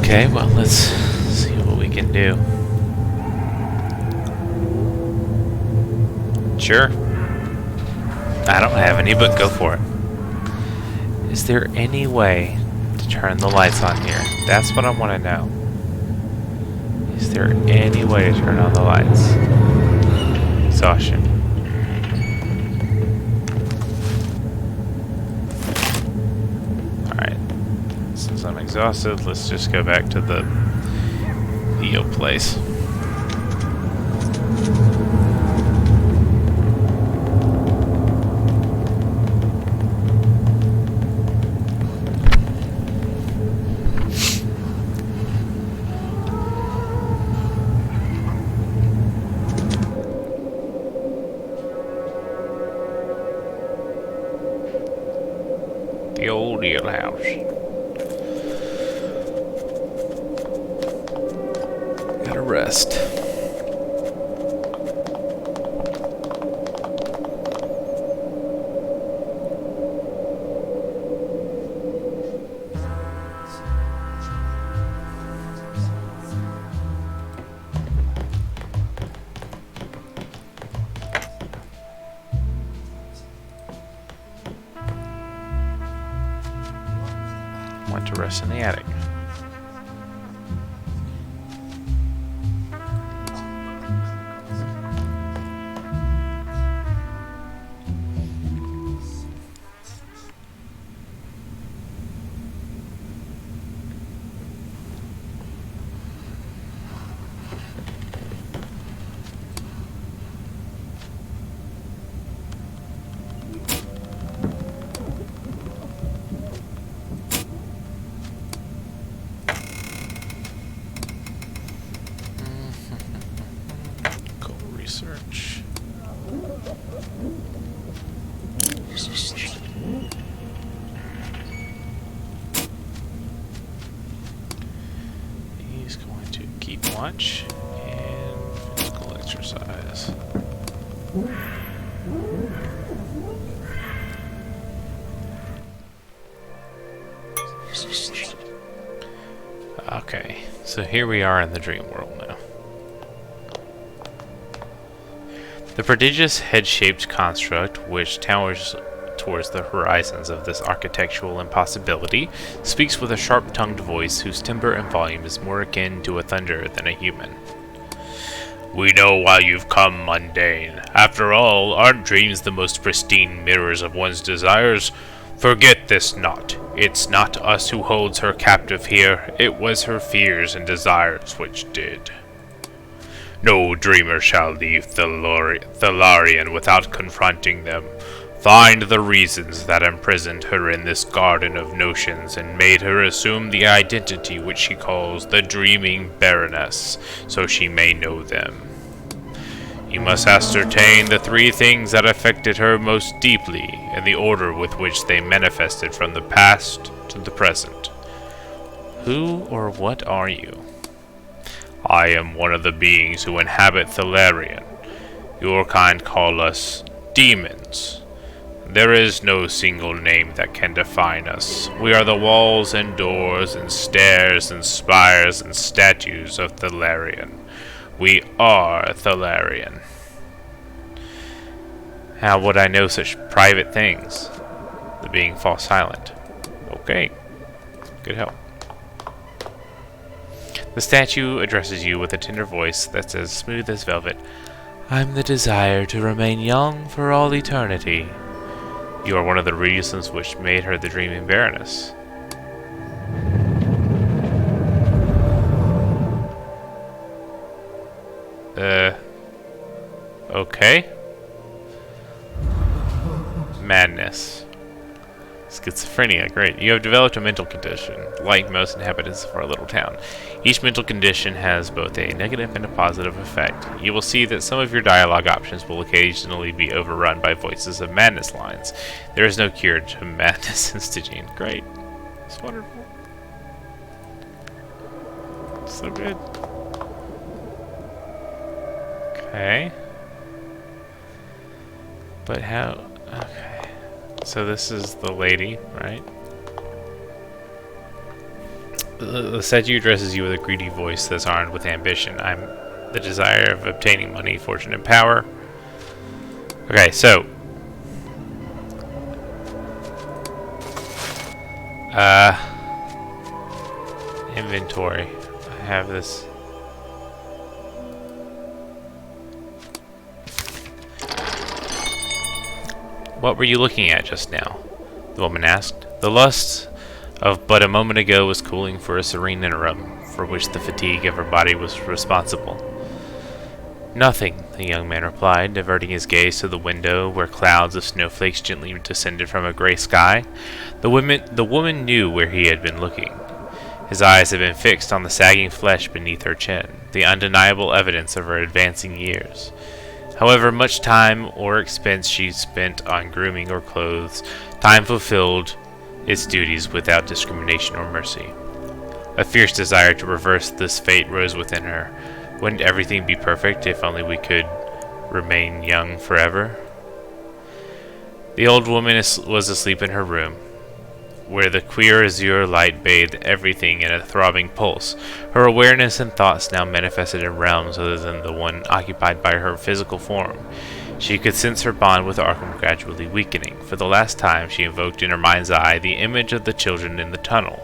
Okay, well, let's see what we can do. Sure. I don't have any, but go for it. Is there any way to turn the lights on here? That's what I want to know. Is there any way to turn on the lights? Exhaustion. Alright. Since I'm exhausted, let's just go back to the EO place. The old ale house. Gotta rest. Want to rest in the attic. research. He's going to keep watch and physical exercise. Okay, so here we are in the dream world now. The prodigious head-shaped construct, which towers towards the horizons of this architectural impossibility, speaks with a sharp-tongued voice whose timbre and volume is more akin to a thunder than a human. We know why you've come, mundane. After all, aren't dreams the most pristine mirrors of one's desires? Forget this not. It's not us who holds her captive here. It was her fears and desires which did. No dreamer shall leave Thalarian without confronting them. Find the reasons that imprisoned her in this garden of notions and made her assume the identity which she calls the Dreaming Baroness, so she may know them. You must ascertain the three things that affected her most deeply in the order with which they manifested from the past to the present. Who or what are you? I am one of the beings who inhabit Thalarian. Your kind call us demons. There is no single name that can define us. We are the walls and doors and stairs and spires and statues of Thalarian. We are Thalarian. How would I know such private things? The being falls silent. Okay. Good help. The statue addresses you with a tender voice that's as smooth as velvet. I'm the desire to remain young for all eternity. You are one of the reasons which made her the Dreaming Baroness. Okay. Madness. Schizophrenia, great. You have developed a mental condition, like most inhabitants of our little town. Each mental condition has both a negative and a positive effect. You will see that some of your dialogue options will occasionally be overrun by voices of madness lines. There is no cure to madness in Stygian. Great. It's wonderful. So good. Okay. But how... Okay. So this is the lady, right? The statue addresses you with a greedy voice that's armed with ambition. I'm the desire of obtaining money, fortune, and power. Okay, so... inventory. I have this... What were you looking at just now? The woman asked. The lust of but a moment ago was cooling for a serene interim, for which the fatigue of her body was responsible. Nothing, the young man replied, diverting his gaze to the window where clouds of snowflakes gently descended from a gray sky. The woman knew where he had been looking. His eyes had been fixed on the sagging flesh beneath her chin, the undeniable evidence of her advancing years. However much time or expense she spent on grooming or clothes, time fulfilled its duties without discrimination or mercy. A fierce desire to reverse this fate rose within her. Wouldn't everything be perfect if only we could remain young forever? The old woman was asleep in her room, where the queer azure light bathed everything in a throbbing pulse. Her awareness and thoughts now manifested in realms other than the one occupied by her physical form. She could sense her bond with Arkham gradually weakening. For the last time, she invoked in her mind's eye the image of the children in the tunnel.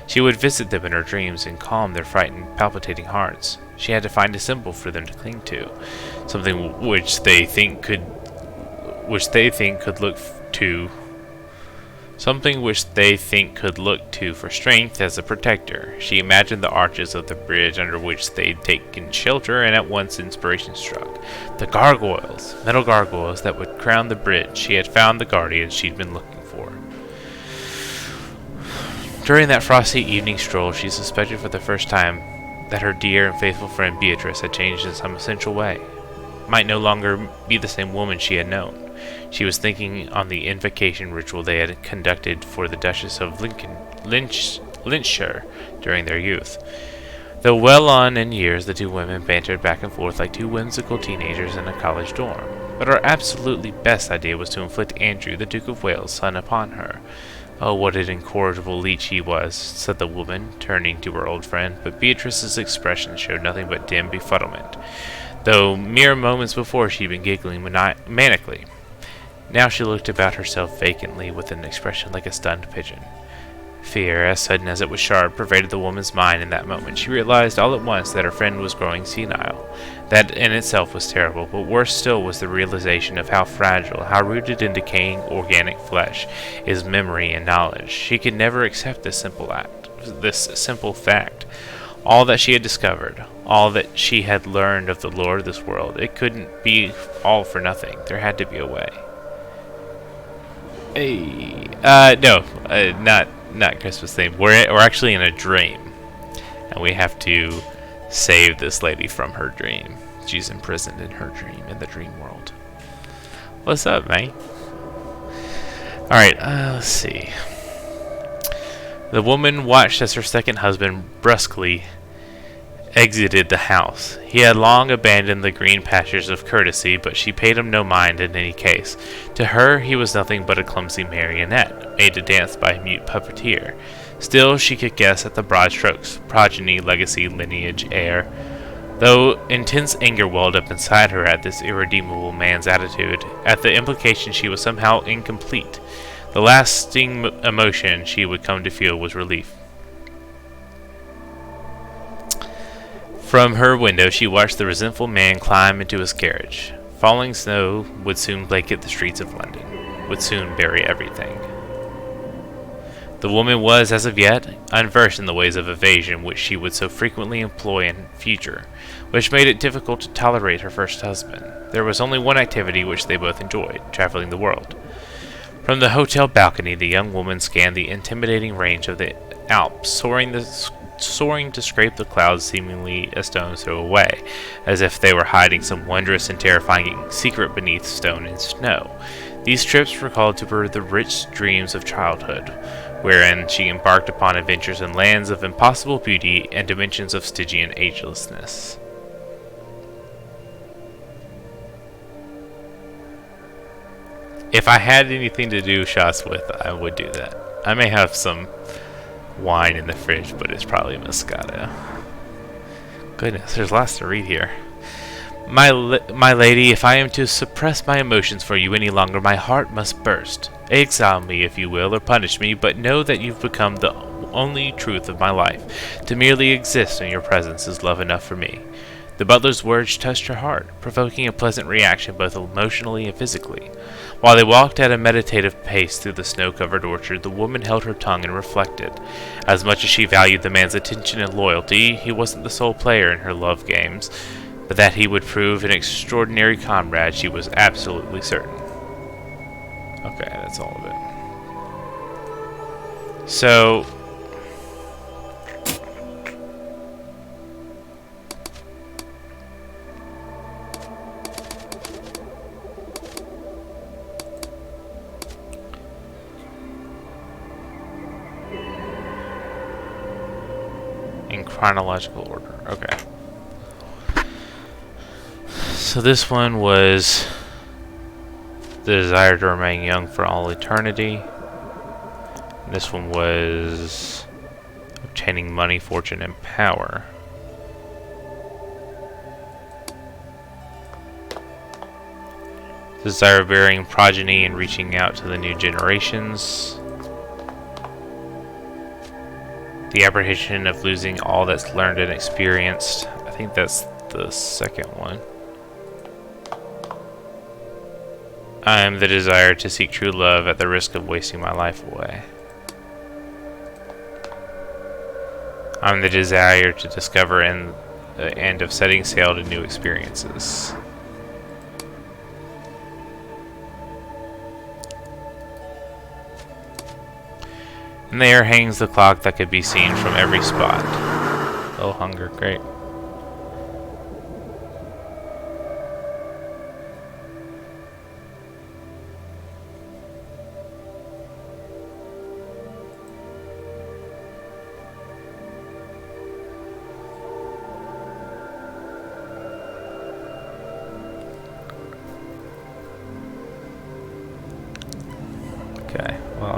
She would visit them in her dreams and calm their frightened, palpitating hearts. She had to find a symbol for them to cling to, something which they think could look to. Something which they think could look to for strength as a protector. She imagined the arches of the bridge under which they'd taken shelter, and at once inspiration struck. The gargoyles! Metal gargoyles that would crown the bridge. She had found the guardian she'd been looking for. During that frosty evening stroll, she suspected for the first time that her dear and faithful friend Beatrice had changed in some essential way. might no longer be the same woman she had known. She was thinking on the invocation ritual they had conducted for the Duchess of Lynchshire during their youth. Though well on in years, the two women bantered back and forth like two whimsical teenagers in a college dorm. But our absolutely best idea was to inflict Andrew, the Duke of Wales' son, upon her. Oh, what an incorrigible leech he was, said the woman, turning to her old friend, but Beatrice's expression showed nothing but dim befuddlement, though mere moments before she had been giggling manically. Now she looked about herself vacantly with an expression like a stunned pigeon. Fear, as sudden as it was sharp, pervaded the woman's mind in that moment. She realized all at once that her friend was growing senile. That in itself was terrible, but worse still was the realization of how fragile, how rooted in decaying organic flesh, is memory and knowledge. She could never accept this simple fact. All that she had discovered, all that she had learned of the lore of this world, it couldn't be all for nothing. There had to be a way. Hey, not Christmas theme. We're actually in a dream, and we have to save this lady from her dream. She's imprisoned in her dream, in the dream world. What's up, man? Alright, let's see. The woman watched as her second husband brusquely exited the house. He had long abandoned the green pastures of courtesy, but she paid him no mind in any case. To her, he was nothing but a clumsy marionette, made to dance by a mute puppeteer. Still, she could guess at the broad strokes: progeny, legacy, lineage, heir. Though intense anger welled up inside her at this irredeemable man's attitude, at the implication she was somehow incomplete, the lasting emotion she would come to feel was relief. From her window, she watched the resentful man climb into his carriage. Falling snow would soon blanket the streets of London, would soon bury everything. The woman was, as of yet, unversed in the ways of evasion which she would so frequently employ in future, which made it difficult to tolerate her first husband. There was only one activity which they both enjoyed: traveling the world. From the hotel balcony, the young woman scanned the intimidating range of the Alps, soaring to scrape the clouds seemingly a stone's throw away, as if they were hiding some wondrous and terrifying secret beneath stone and snow. These trips recalled to her the rich dreams of childhood, wherein she embarked upon adventures in lands of impossible beauty and dimensions of Stygian agelessness. If I had anything to do shots with, I would do that. I may have some wine in the fridge, but it's probably Moscato. Goodness, there's lots to read here. My lady, if I am to suppress my emotions for you any longer, my heart must burst. Exile me, if you will, or punish me, but know that you've become the only truth of my life. To merely exist in your presence is love enough for me. The butler's words touched her heart, provoking a pleasant reaction both emotionally and physically. While they walked at a meditative pace through the snow-covered orchard, the woman held her tongue and reflected. As much as she valued the man's attention and loyalty, he wasn't the sole player in her love games, but that he would prove an extraordinary comrade she was absolutely certain. Okay, that's all of it. So in chronological order. Okay. So this one was the desire to remain young for all eternity. This one was obtaining money, fortune, and power. Desire of bearing progeny and reaching out to the new generations. The apprehension of losing all that's learned and experienced. I think that's the second one. I am the desire to seek true love at the risk of wasting my life away. I'm the desire to discover and the end of setting sail to new experiences. And there hangs the clock that could be seen from every spot. Oh, hunger, great.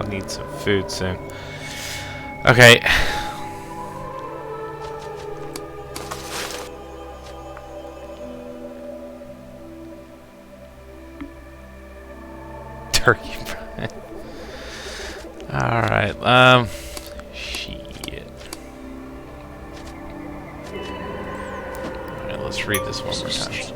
I'll need some food soon. Okay. Turkey breast. Alright, shit. Alright, let's read this one more time.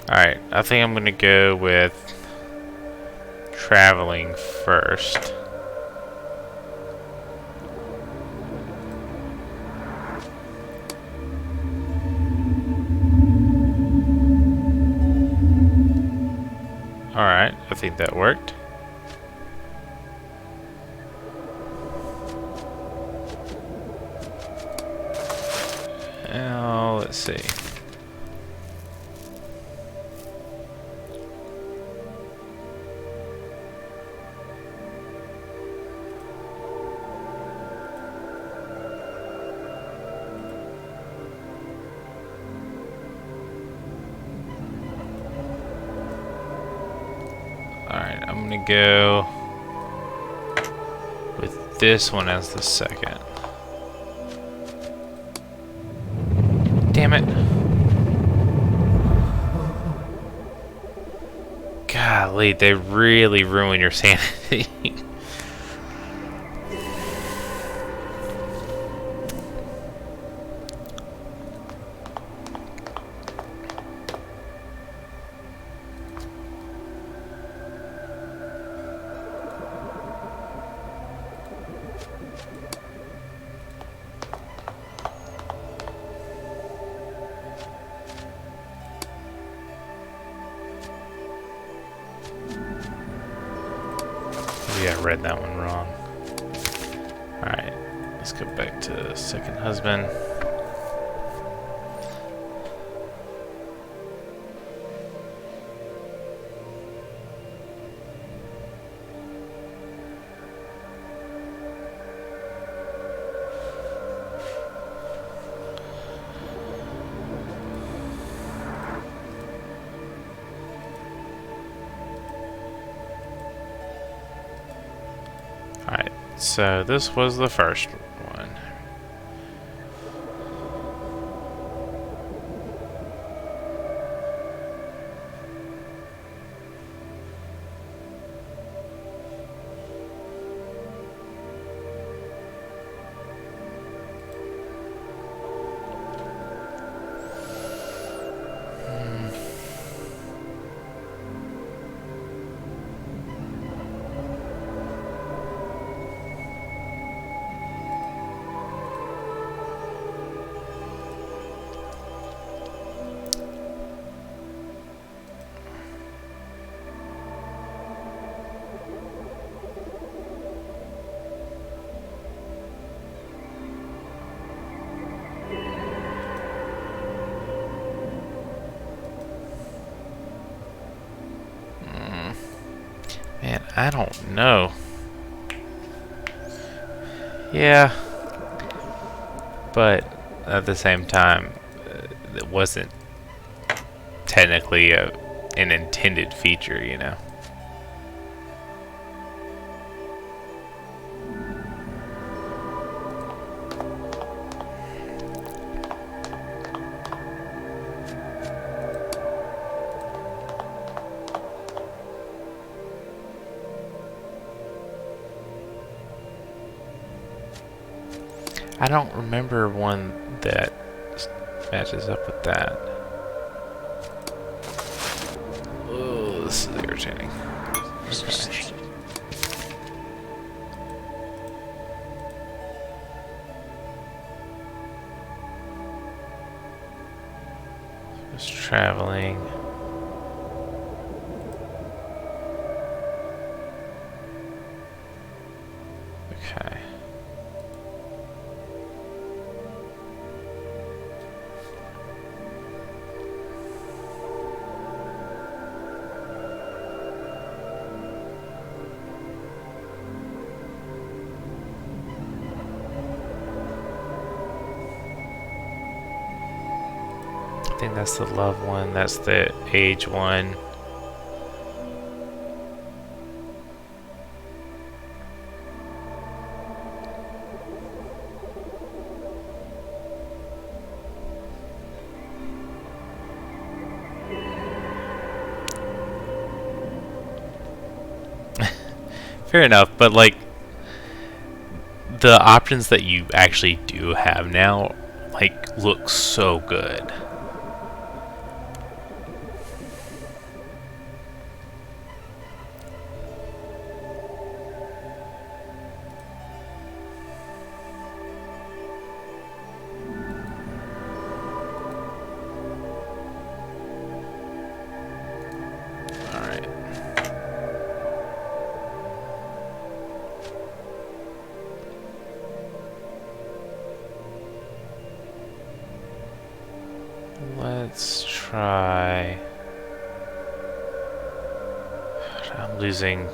Alright, I think I'm gonna go with traveling first. Alright, I think that worked. Now, let's see. Alright, I'm gonna go with this one as the second. Damn it. Golly, they really ruin your sanity. Yeah, I read that one wrong. Alright, let's go back to second husband. Alright, so this was the first one. Man, I don't know. Yeah. But at the same time, it wasn't technically an intended feature, you know? I don't remember one that matches up with that. Oh, this is irritating. Okay. Just traveling. Okay. I think that's the love one. That's the age one. Fair enough, but like the options that you actually do have now like look so good. Let's try. I'm losing.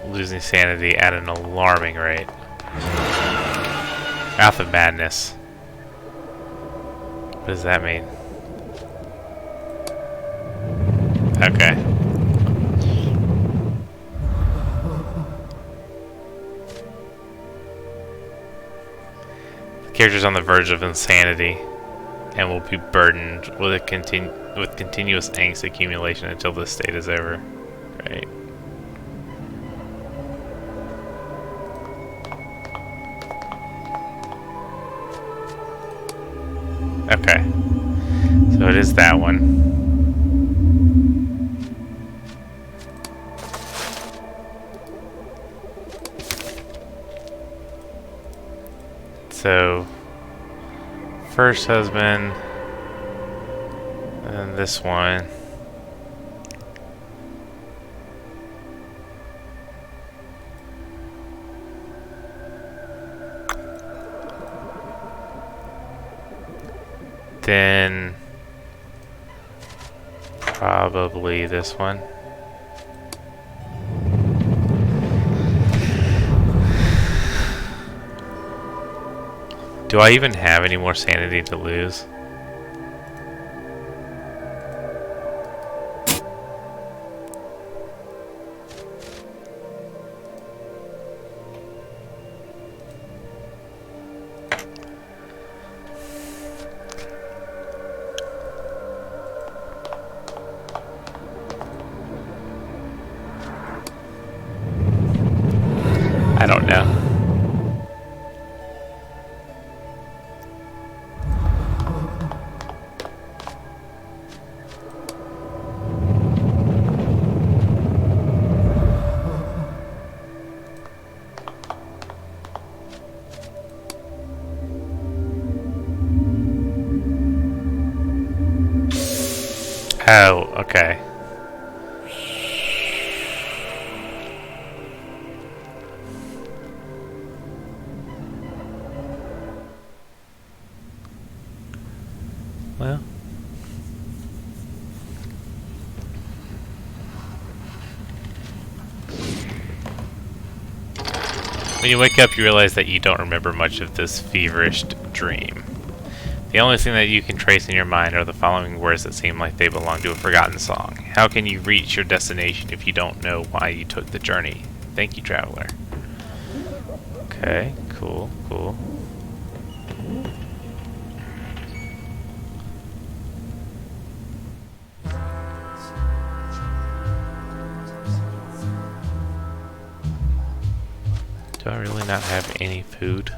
Losing sanity at an alarming rate. Mouth of Madness. What does that mean? Okay. The character's on the verge of insanity and will be burdened with continuous angst accumulation until this state is over. Right. Okay. So it is that one. So, first husband, and this one. Then, probably this one. Do I even have any more sanity to lose? I don't know. Oh, okay. Well. When you wake up, you realize that you don't remember much of this feverish dream. The only thing that you can trace in your mind are the following words that seem like they belong to a forgotten song. How can you reach your destination if you don't know why you took the journey? Thank you, traveler. Okay, cool, cool. Do I really not have any food?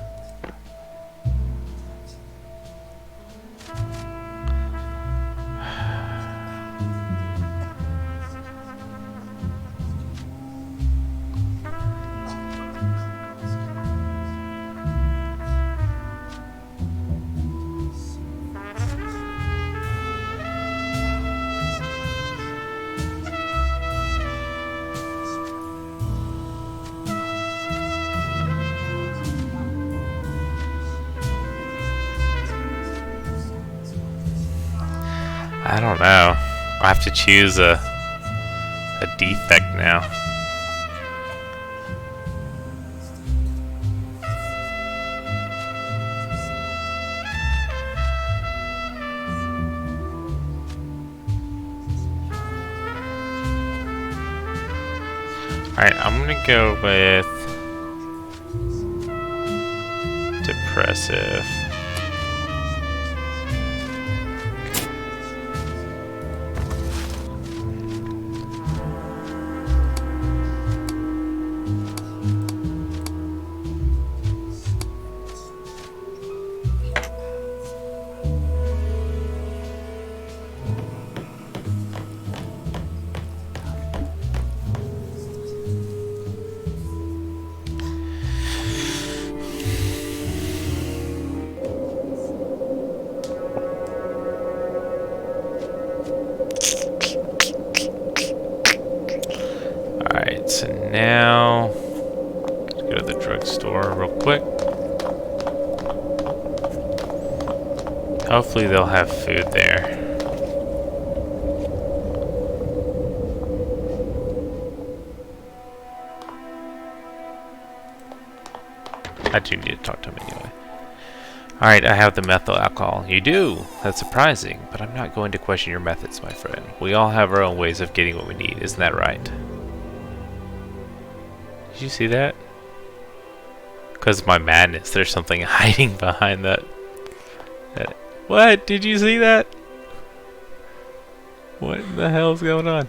I don't know. I have to choose a defect now. Alright, I'm gonna go with depressive. Alright, so now let's go to the drugstore real quick. Hopefully they'll have food there. I do need to talk to him anyway. Alright, I have the methyl alcohol. You do! That's surprising, but I'm not going to question your methods, my friend. We all have our own ways of getting what we need, isn't that right? Did you see that? Because of my madness, there's something hiding behind that. What? Did you see that? What the hell's going on?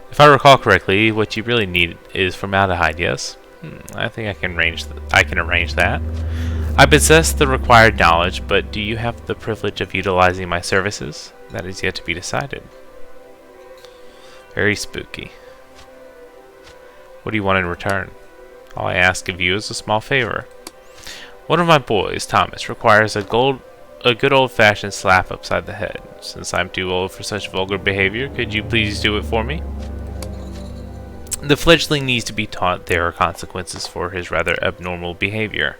If I recall correctly, what you really need is formaldehyde, yes? I think I can arrange that. I possess the required knowledge, but do you have the privilege of utilizing my services? That is yet to be decided. Very spooky. What do you want in return? All I ask of you is a small favor. One of my boys, Thomas, requires a good old-fashioned slap upside the head. Since I'm too old for such vulgar behavior, could you please do it for me? The fledgling needs to be taught there are consequences for his rather abnormal behavior.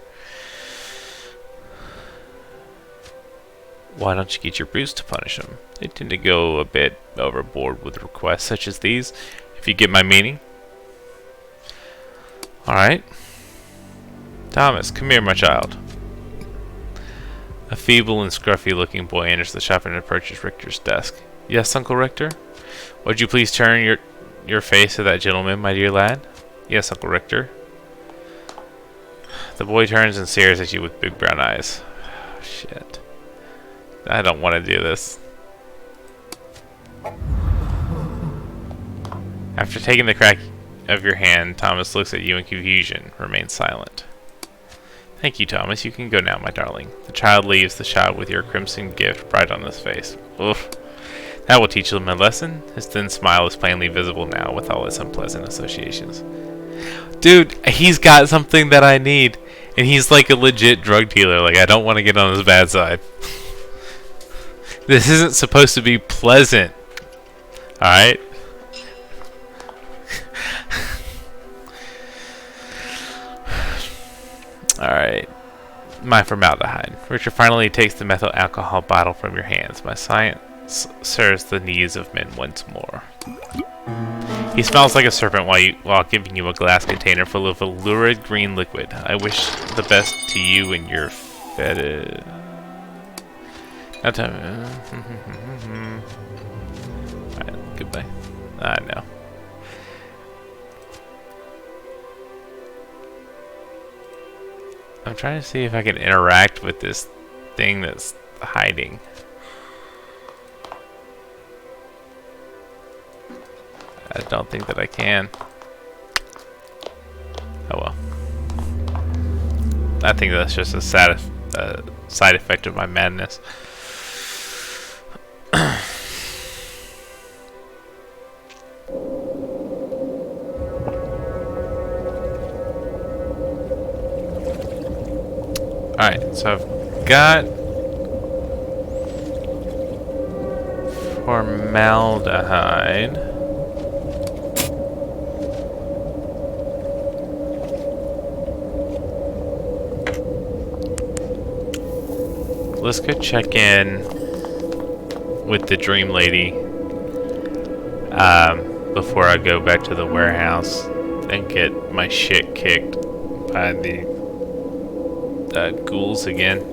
Why don't you get your brood to punish him? They tend to go a bit overboard with requests such as these, if you get my meaning. Alright. Thomas, come here, my child. A feeble and scruffy-looking boy enters the shop and approaches Richter's desk. Yes, Uncle Richter? Would you please turn your face to that gentleman, my dear lad? Yes, Uncle Richter. The boy turns and stares at you with big brown eyes. Oh, shit. I don't want to do this. After taking the crack of your hand, Thomas looks at you in confusion, remains silent. Thank you, Thomas. You can go now, my darling. The child leaves the shop with your crimson gift bright on his face. Oof. That will teach him a lesson. His thin smile is plainly visible now with all its unpleasant associations. Dude, he's got something that I need. And he's like a legit drug dealer. Like, I don't want to get on his bad side. This isn't supposed to be pleasant. Alright? Alright. My formaldehyde. Richard finally takes the methyl alcohol bottle from your hands. My science serves the needs of men once more. He smells like a serpent while giving you a glass container full of a lurid green liquid. I wish the best to you and your fetish. Alright, goodbye. No. I'm trying to see if I can interact with this thing that's hiding. I don't think that I can. Oh well. I think that's just a side effect of my madness. Alright, so I've got formaldehyde. Let's go check in with the dream lady before I go back to the warehouse and get my shit kicked by the ghouls again.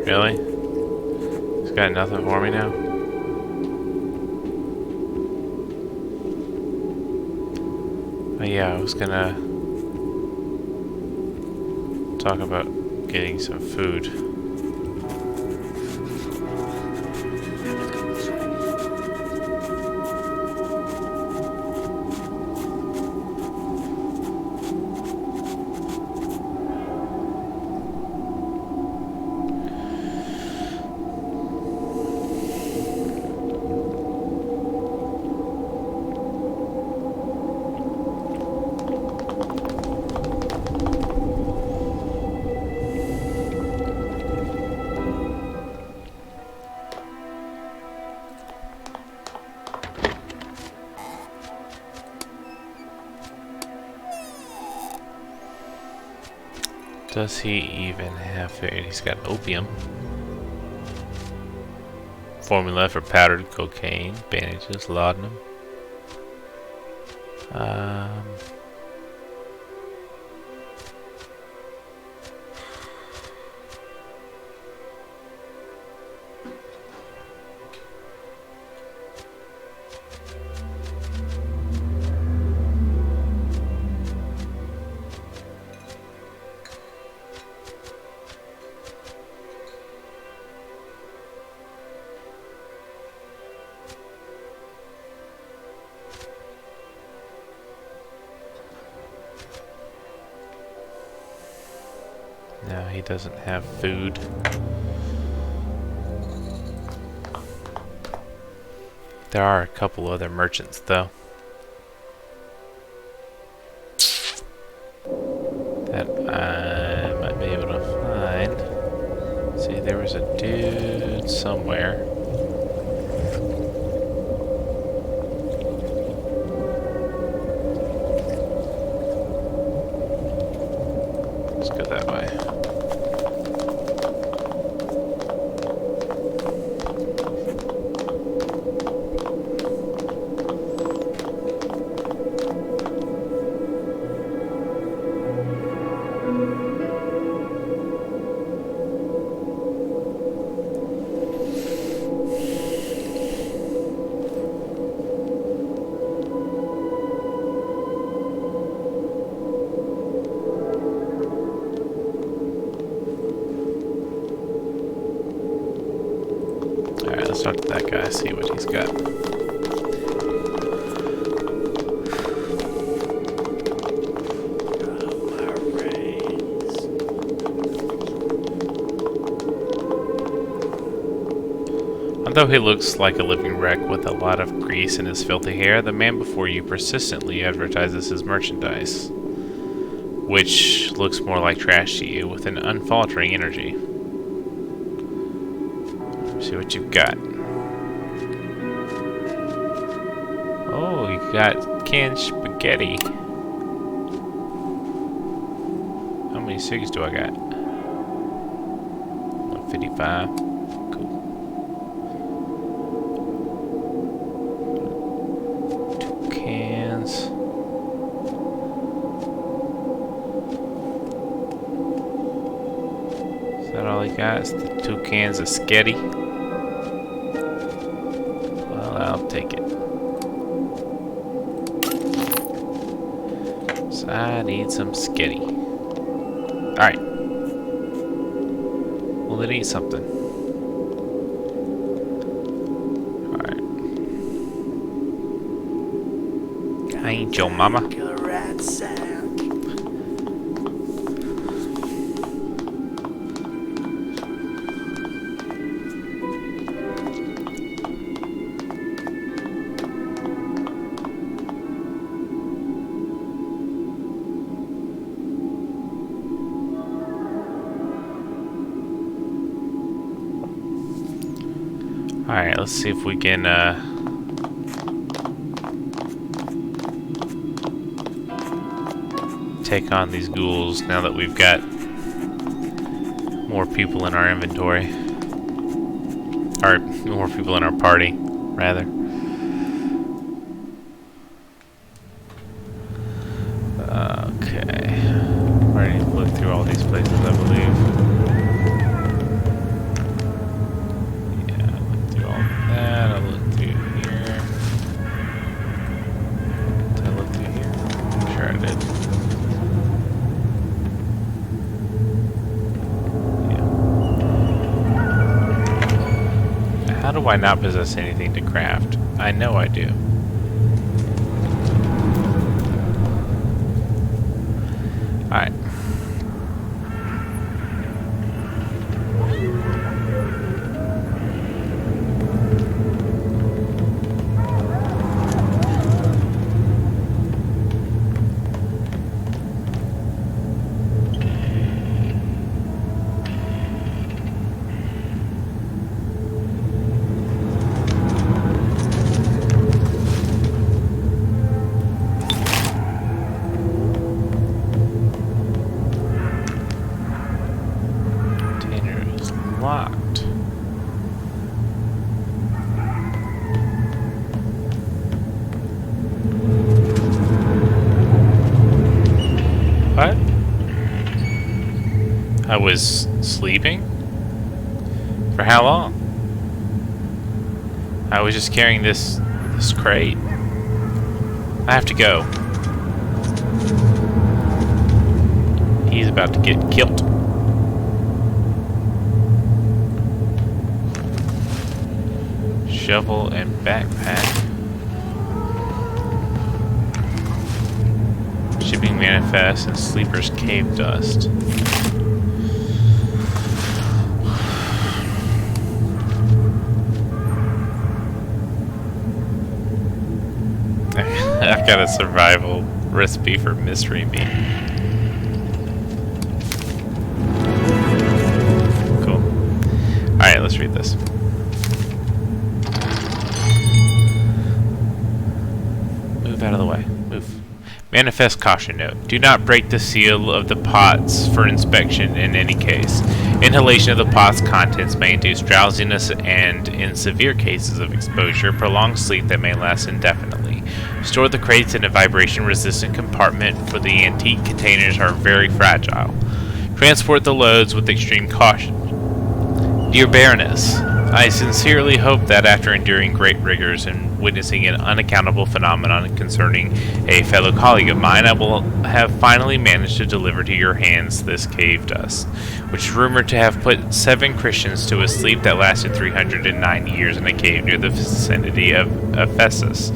Really? He's got nothing for me now? Oh yeah, I was gonna talk about getting some food. Does he even have food? He's got opium. Formula for powdered cocaine, bandages, laudanum. No, he doesn't have food. There are a couple other merchants, though, that I might be able to find. See, there was a dude somewhere. Let's go that way. Alright, let's talk to that guy, see what he's got. Although he looks like a living wreck with a lot of grease in his filthy hair, the man before you persistently advertises his merchandise, which looks more like trash to you, with an unfaltering energy. See what you've got. Oh, you got canned spaghetti. How many cigs do I got? 155. Cool. 2 cans. Is that all he got? It's the 2 cans of sketty. I'll take it. So I need some skitty. Alright. Well, then eat something. Alright. I ain't your mama. Alright, let's see if we can, take on these ghouls now that we've got more people in our inventory. Or, more people in our party, rather. Okay. I need to look through all these places, I believe. Yeah, I looked through all of that. I looked through here. Did I look through here? I'm sure I did. Yeah. How do I not possess anything to craft? I know I do. Alright. Locked. What? I was sleeping? For how long? I was just carrying this crate. I have to go. He's about to get killed. Shovel and backpack. Shipping manifest and sleeper's cave dust. I've got a survival recipe for mystery meat. Cool. Alright, let's read this. Move out of the way. Move. Manifest caution note. Do not break the seal of the pots for inspection in any case. Inhalation of the pot's contents may induce drowsiness and, in severe cases of exposure, prolonged sleep that may last indefinitely. Store the crates in a vibration-resistant compartment, for the antique containers are very fragile. Transport the loads with extreme caution. Dear Baroness, I sincerely hope that after enduring great rigors and witnessing an unaccountable phenomenon concerning a fellow colleague of mine, I will have finally managed to deliver to your hands this cave dust, which is rumored to have put 7 Christians to a sleep that lasted 309 years in a cave near the vicinity of Ephesus,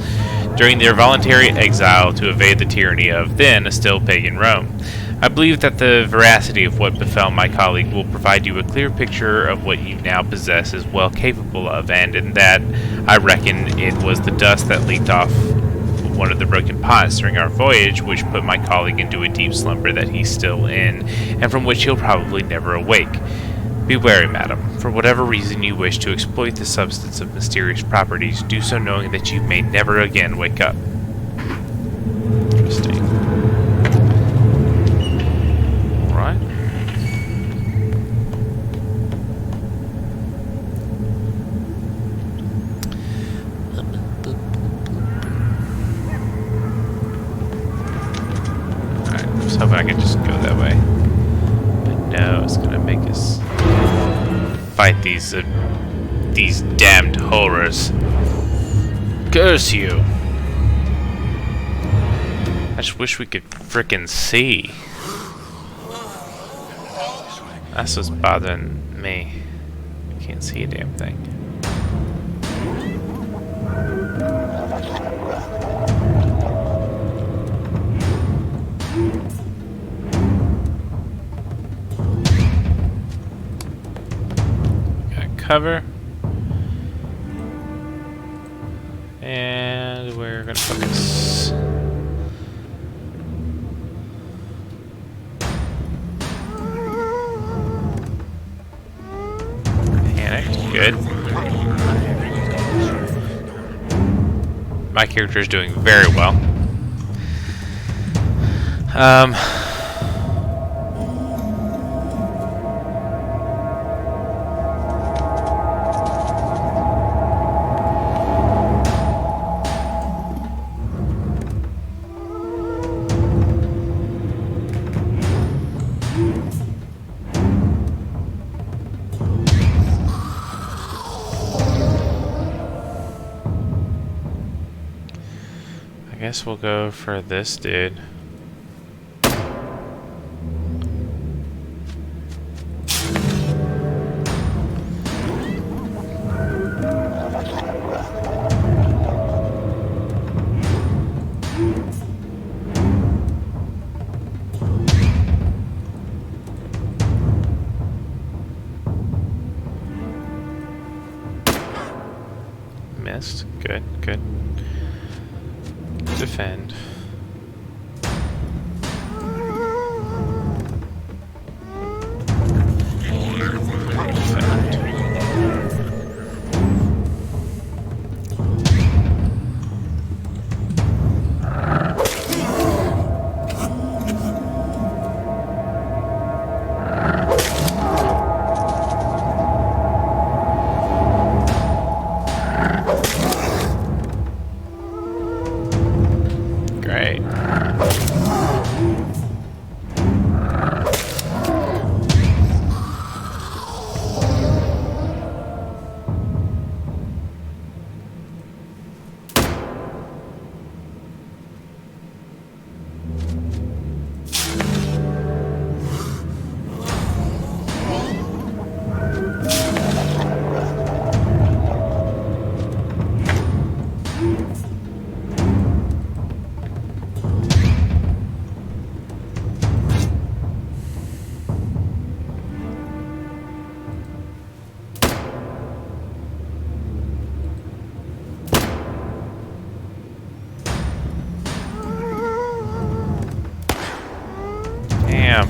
during their voluntary exile to evade the tyranny of then a still pagan Rome. I believe that the veracity of what befell my colleague will provide you a clear picture of what you now possess is well capable of, and in that, I reckon it was the dust that leaked off one of the broken pots during our voyage which put my colleague into a deep slumber that he's still in, and from which he'll probably never awake. Be wary, madam. For whatever reason you wish to exploit the substance of mysterious properties, do so knowing that you may never again wake up. Interesting. Hoping I can just go that way. But no, it's gonna make us fight these damned horrors. Curse you! I just wish we could frickin' see. That's what's bothering me. I can't see a damn thing. Cover, and we're gonna focus. Panicked, good. My character is doing very well. Um, I guess we'll go for this dude. Missed. Good, good. Defend. Great. Damn.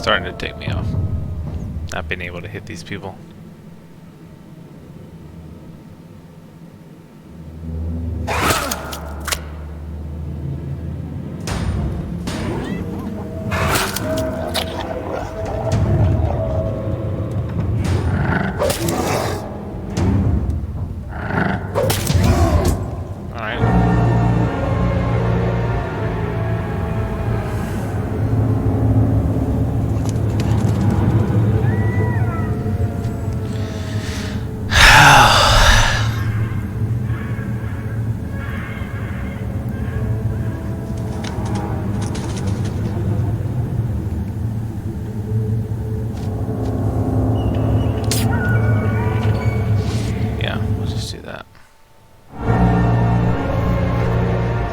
Starting to take me off. Not being able to hit these people.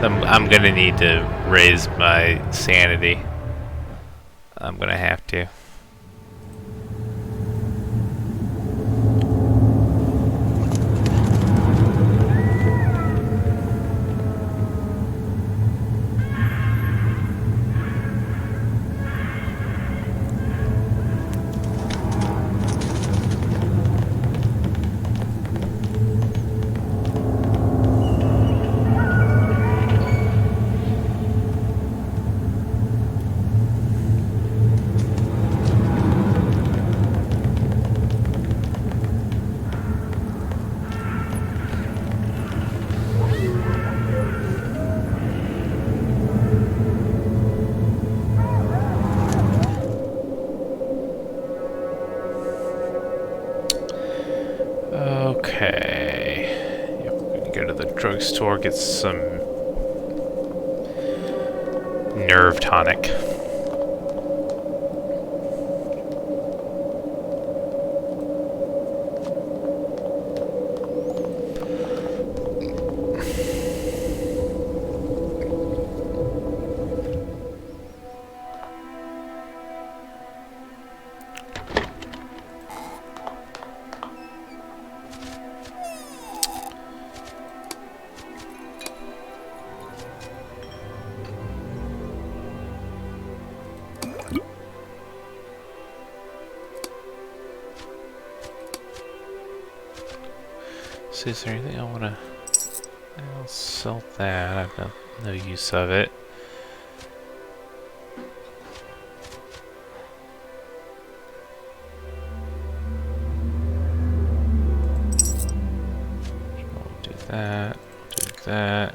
I'm gonna need to raise my sanity. I'm gonna have to. Okay. Yep, we're gonna go to the drugstore, get some nerve tonic. So is there anything I wanna... I'll sell that. I've got no use of it. We'll do that. Do that.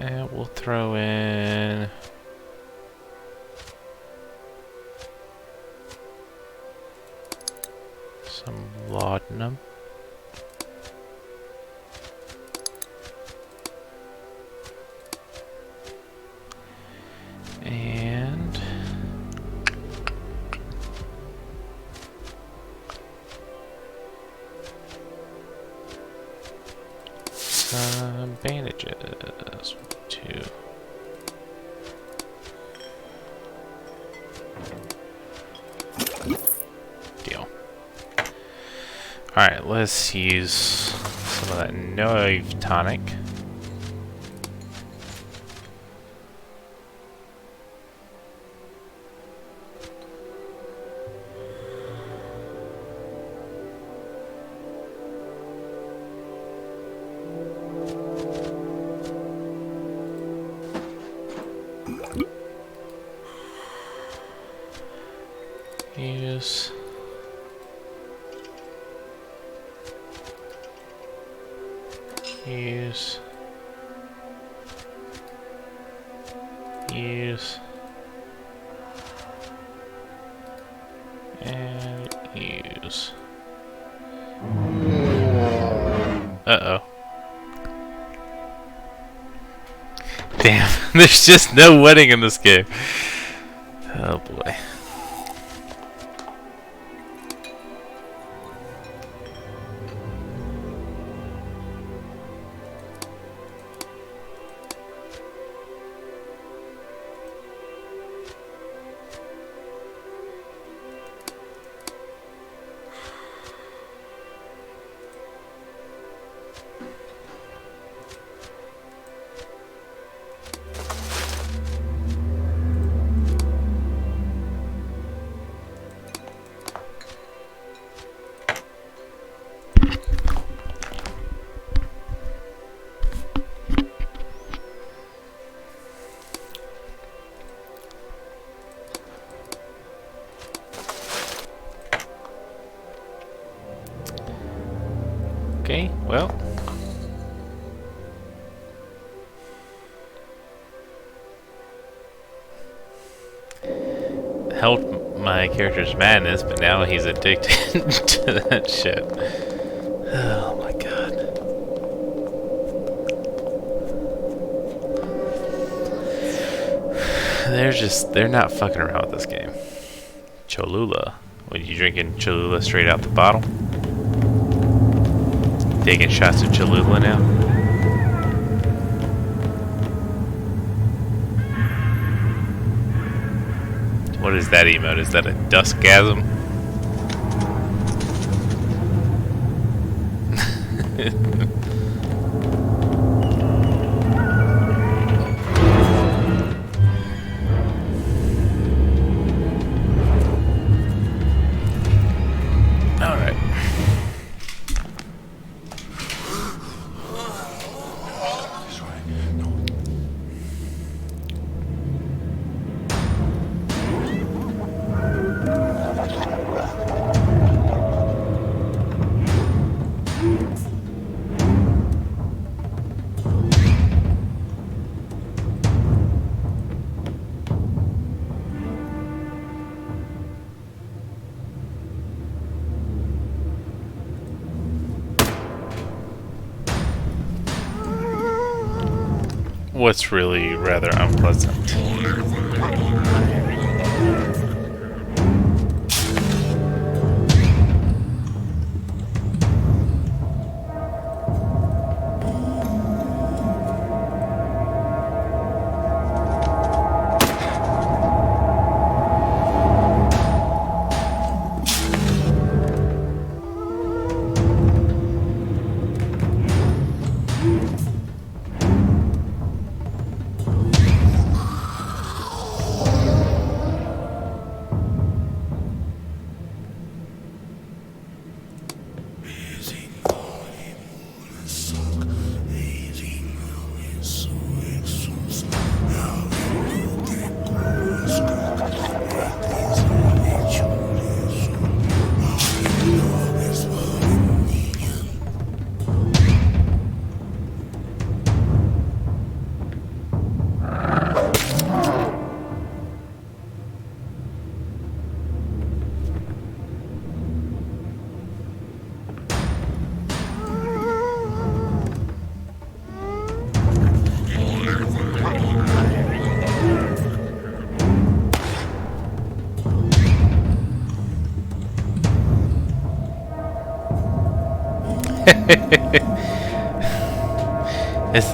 And we'll throw in some laudanum. And some bandages. 2. Deal. Alright, let's use some of that nerve tonic. Use and use. Uh-oh. Damn, there's just no wedding in this game. Oh boy. Okay, well. Helped my character's madness, but now he's addicted to that shit. Oh my god. They're not fucking around with this game. Cholula. What, you drinking Cholula straight out the bottle? Taking shots of Cholula now? What is that emote? Is that a duskgasm? Alright. What's really rather unpleasant.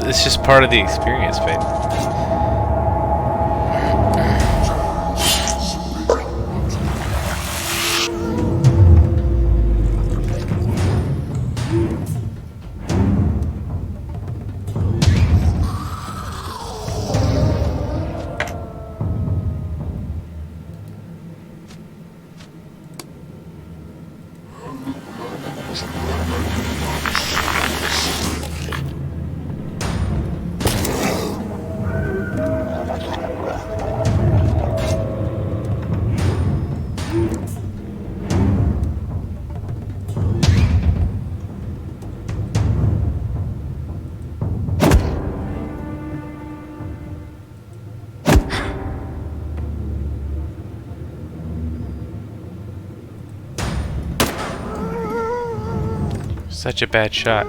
It's just part of the experience, babe. Such a bad shot.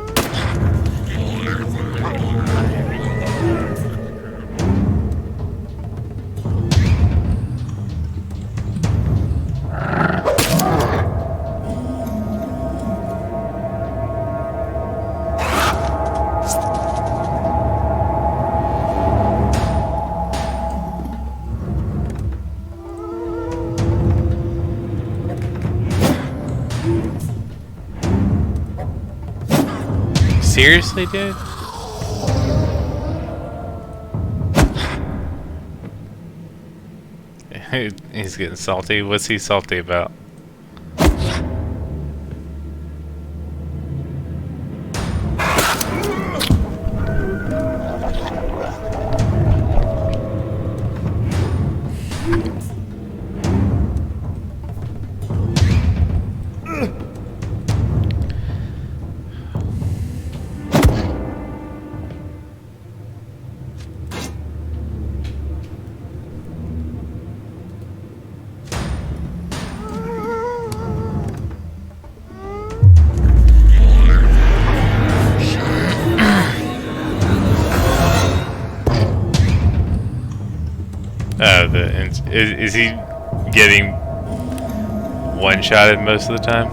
Seriously, dude? He's getting salty. What's he salty about? it. And is he getting one-shotted most of the time?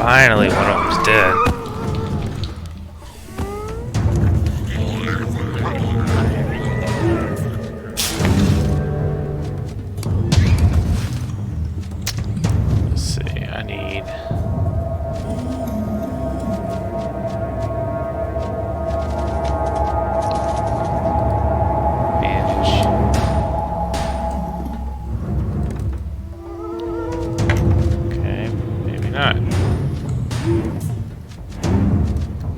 Finally, one of them's dead. Let's see, I need... bandage. Okay, maybe not.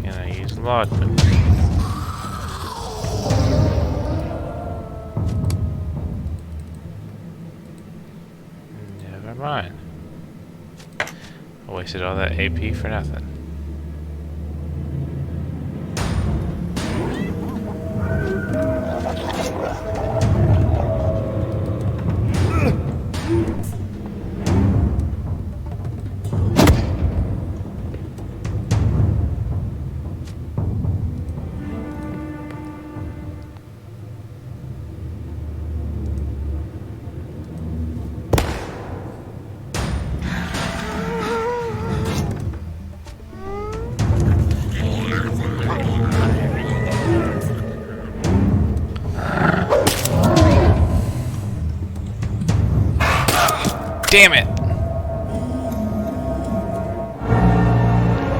Can I use laudanum? Never mind. I wasted all that AP for nothing. Damn it!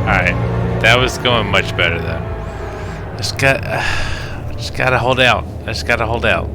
Alright, that was going much better though. I just gotta hold out. I just gotta hold out.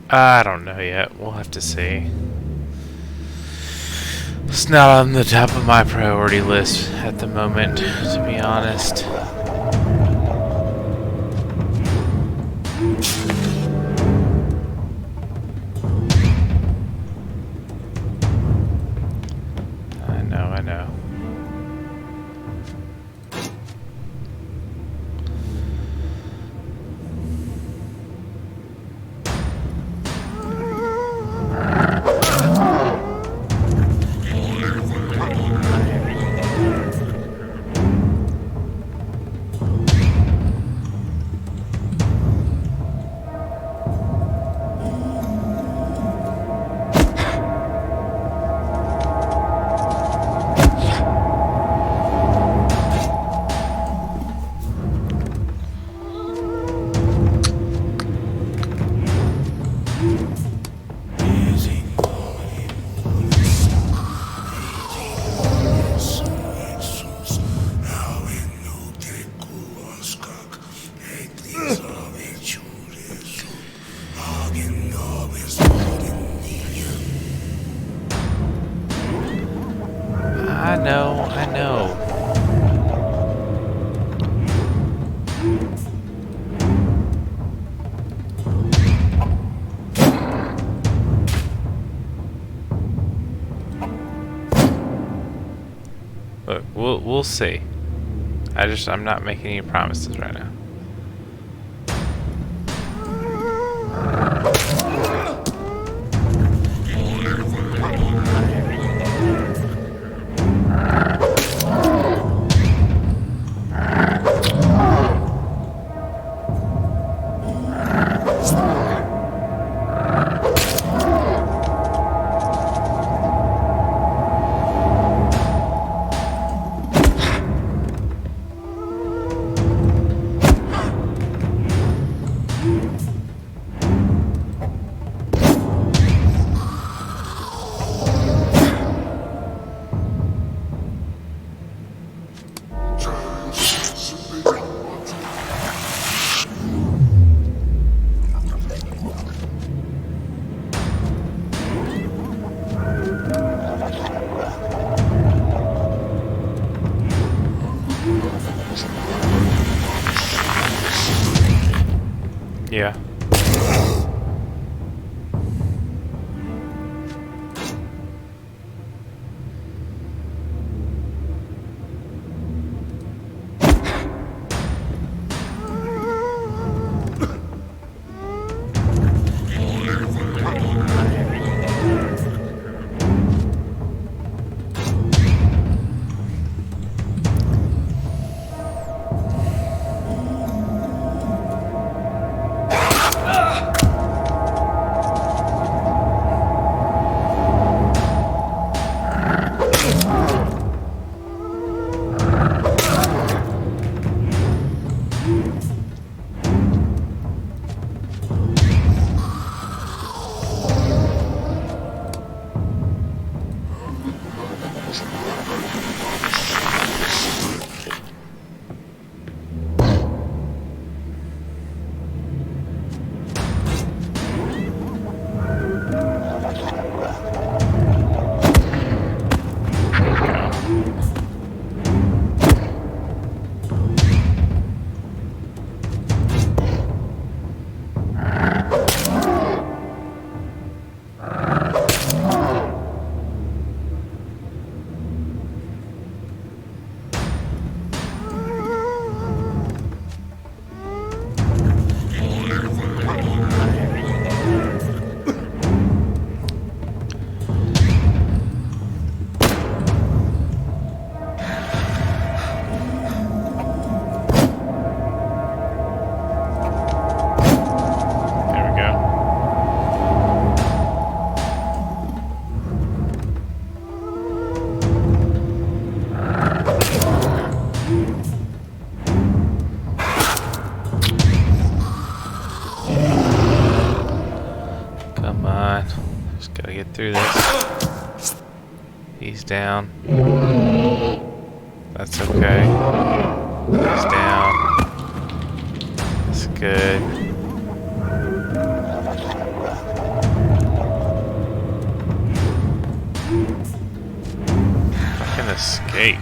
I don't know yet. We'll have to see. It's not on the top of my priority list at the moment, to be honest. I know. I know. Look, we'll see. I'm not making any promises right now. Yeah. Get through this. He's down. That's okay. He's down. That's good. escape.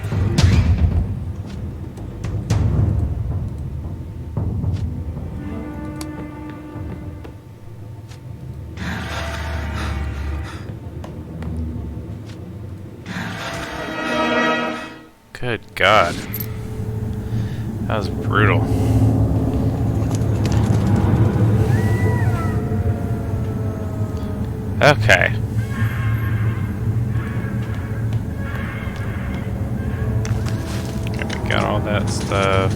Good God. That was brutal. Okay. We got all that stuff.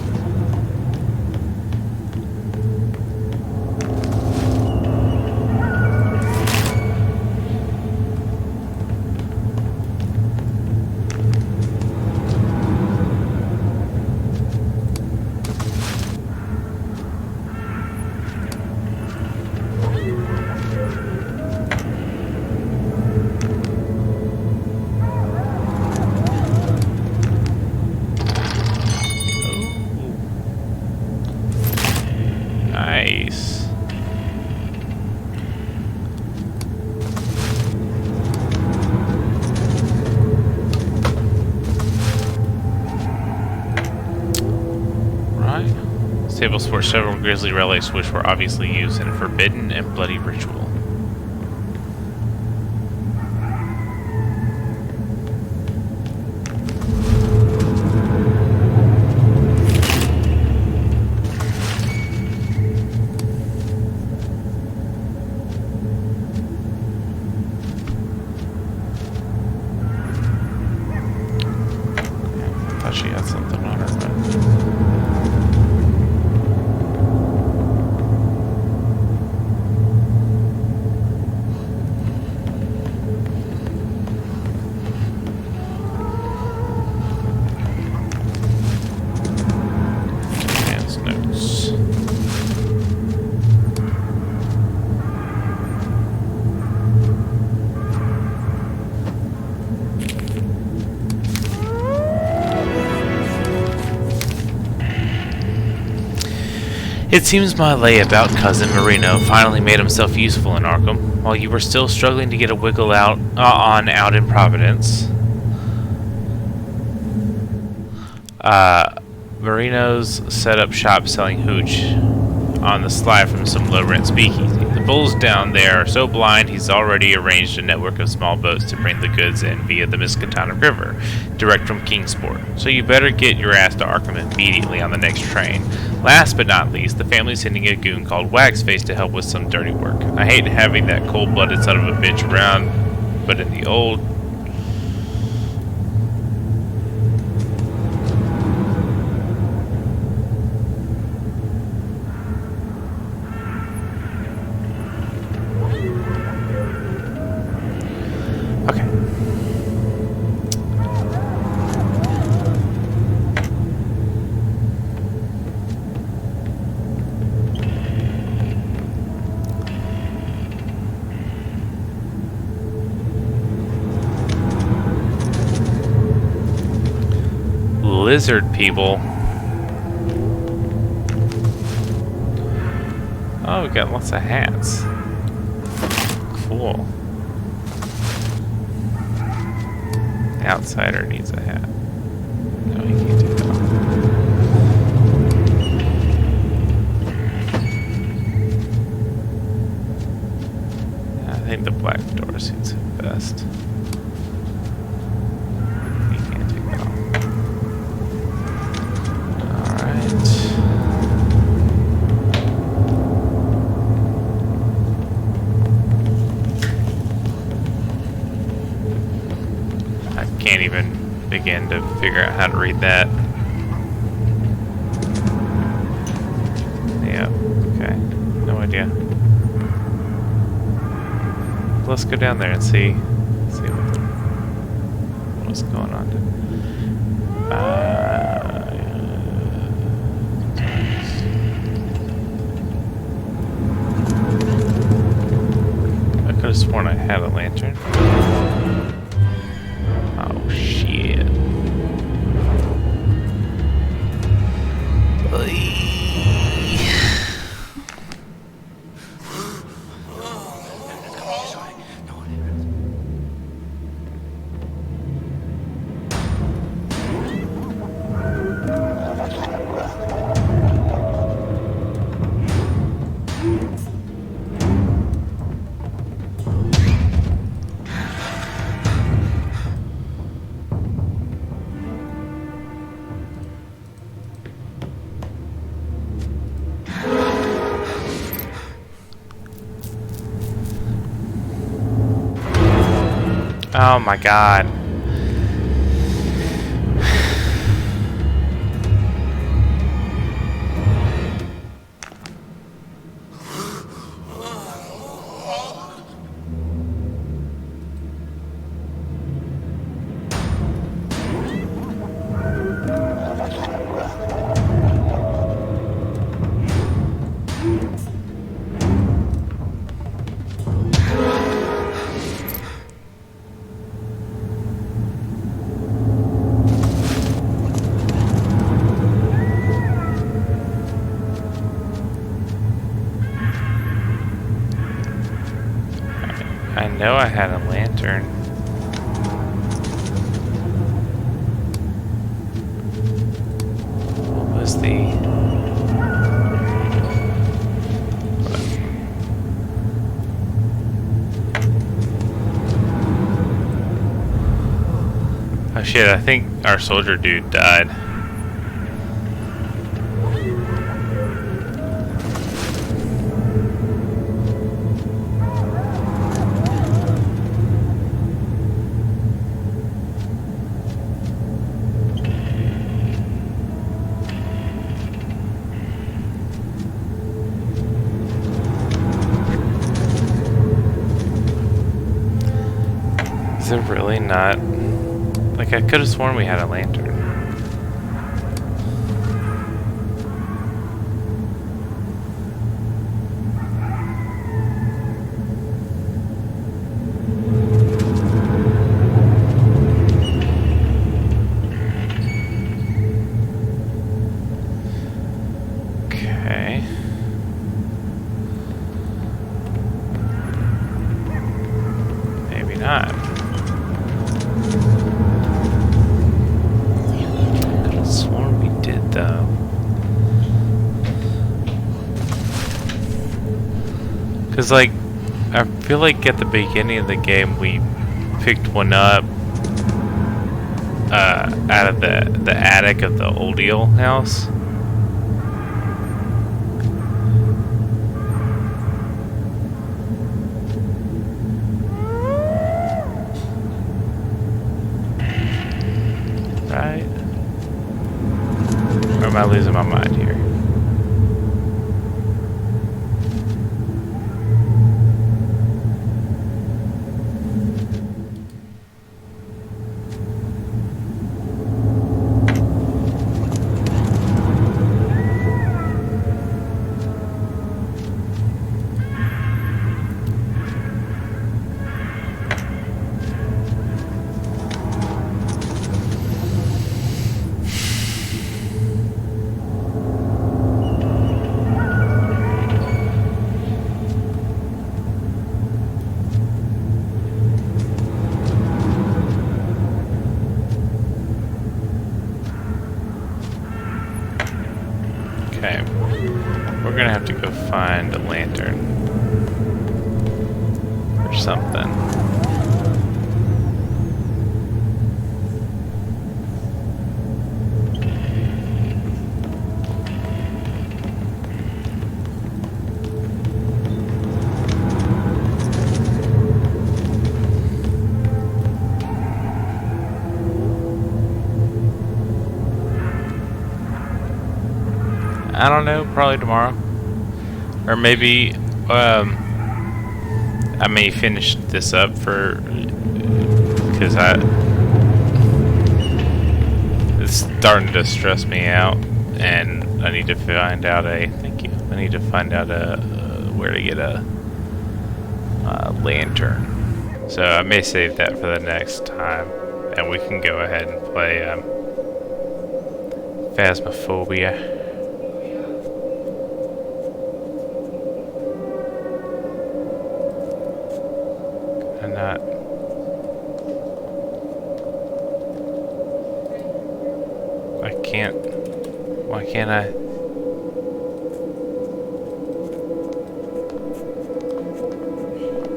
Nice. Right. This table sports several grisly relics which were obviously used in a forbidden and bloody ritual. She had something on her, but... Man's notes. It seems my layabout cousin Marino finally made himself useful in Arkham, while you were still struggling to get a wiggle out in Providence. Marino's set up shop selling hooch on the sly from some low-rent speakeasy. The bulls down there are so blind he's already arranged a network of small boats to bring the goods in via the Miskatonic River, direct from Kingsport. So you better get your ass to Arkham immediately on the next train. Last but not least, the family's sending a goon called Waxface to help with some dirty work. I hate having that cold-blooded son of a bitch around, but in the old... Okay. Lizard people. Oh, we got lots of hats. Cool. Outsider needs a hat. No, he can't do that. I think the black door suits him best. He can't take that off. Alright. I can't even begin to figure out how to read that. Yeah, okay. No idea. Let's go down there and see what's going on. I could have sworn I had a lantern. Oh shit. Oh my god. I know I had a lantern. What was the... Oh shit, I think our soldier dude died. Is it really not? Like, I could have sworn we had a lantern. Okay. Maybe not. Sworn we did though. Cause like, I feel like at the beginning of the game we picked one up out of the attic of the old eel house. Right? Or am I losing my mind here? Okay, we're gonna have to go find a lantern or something. I don't know, probably tomorrow. Or maybe I may finish this up because it's starting to stress me out, and I need to find out I need to find out where to get a lantern. So I may save that for the next time, and we can go ahead and play Phasmophobia. Not. I can't. Why can't I?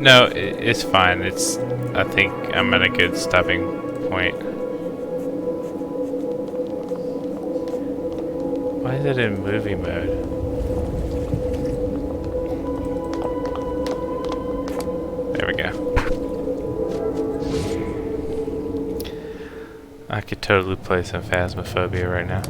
No, it's fine. I think I'm at a good stopping point. Why is it in movie mode? There we go. I could totally play some Phasmophobia right now.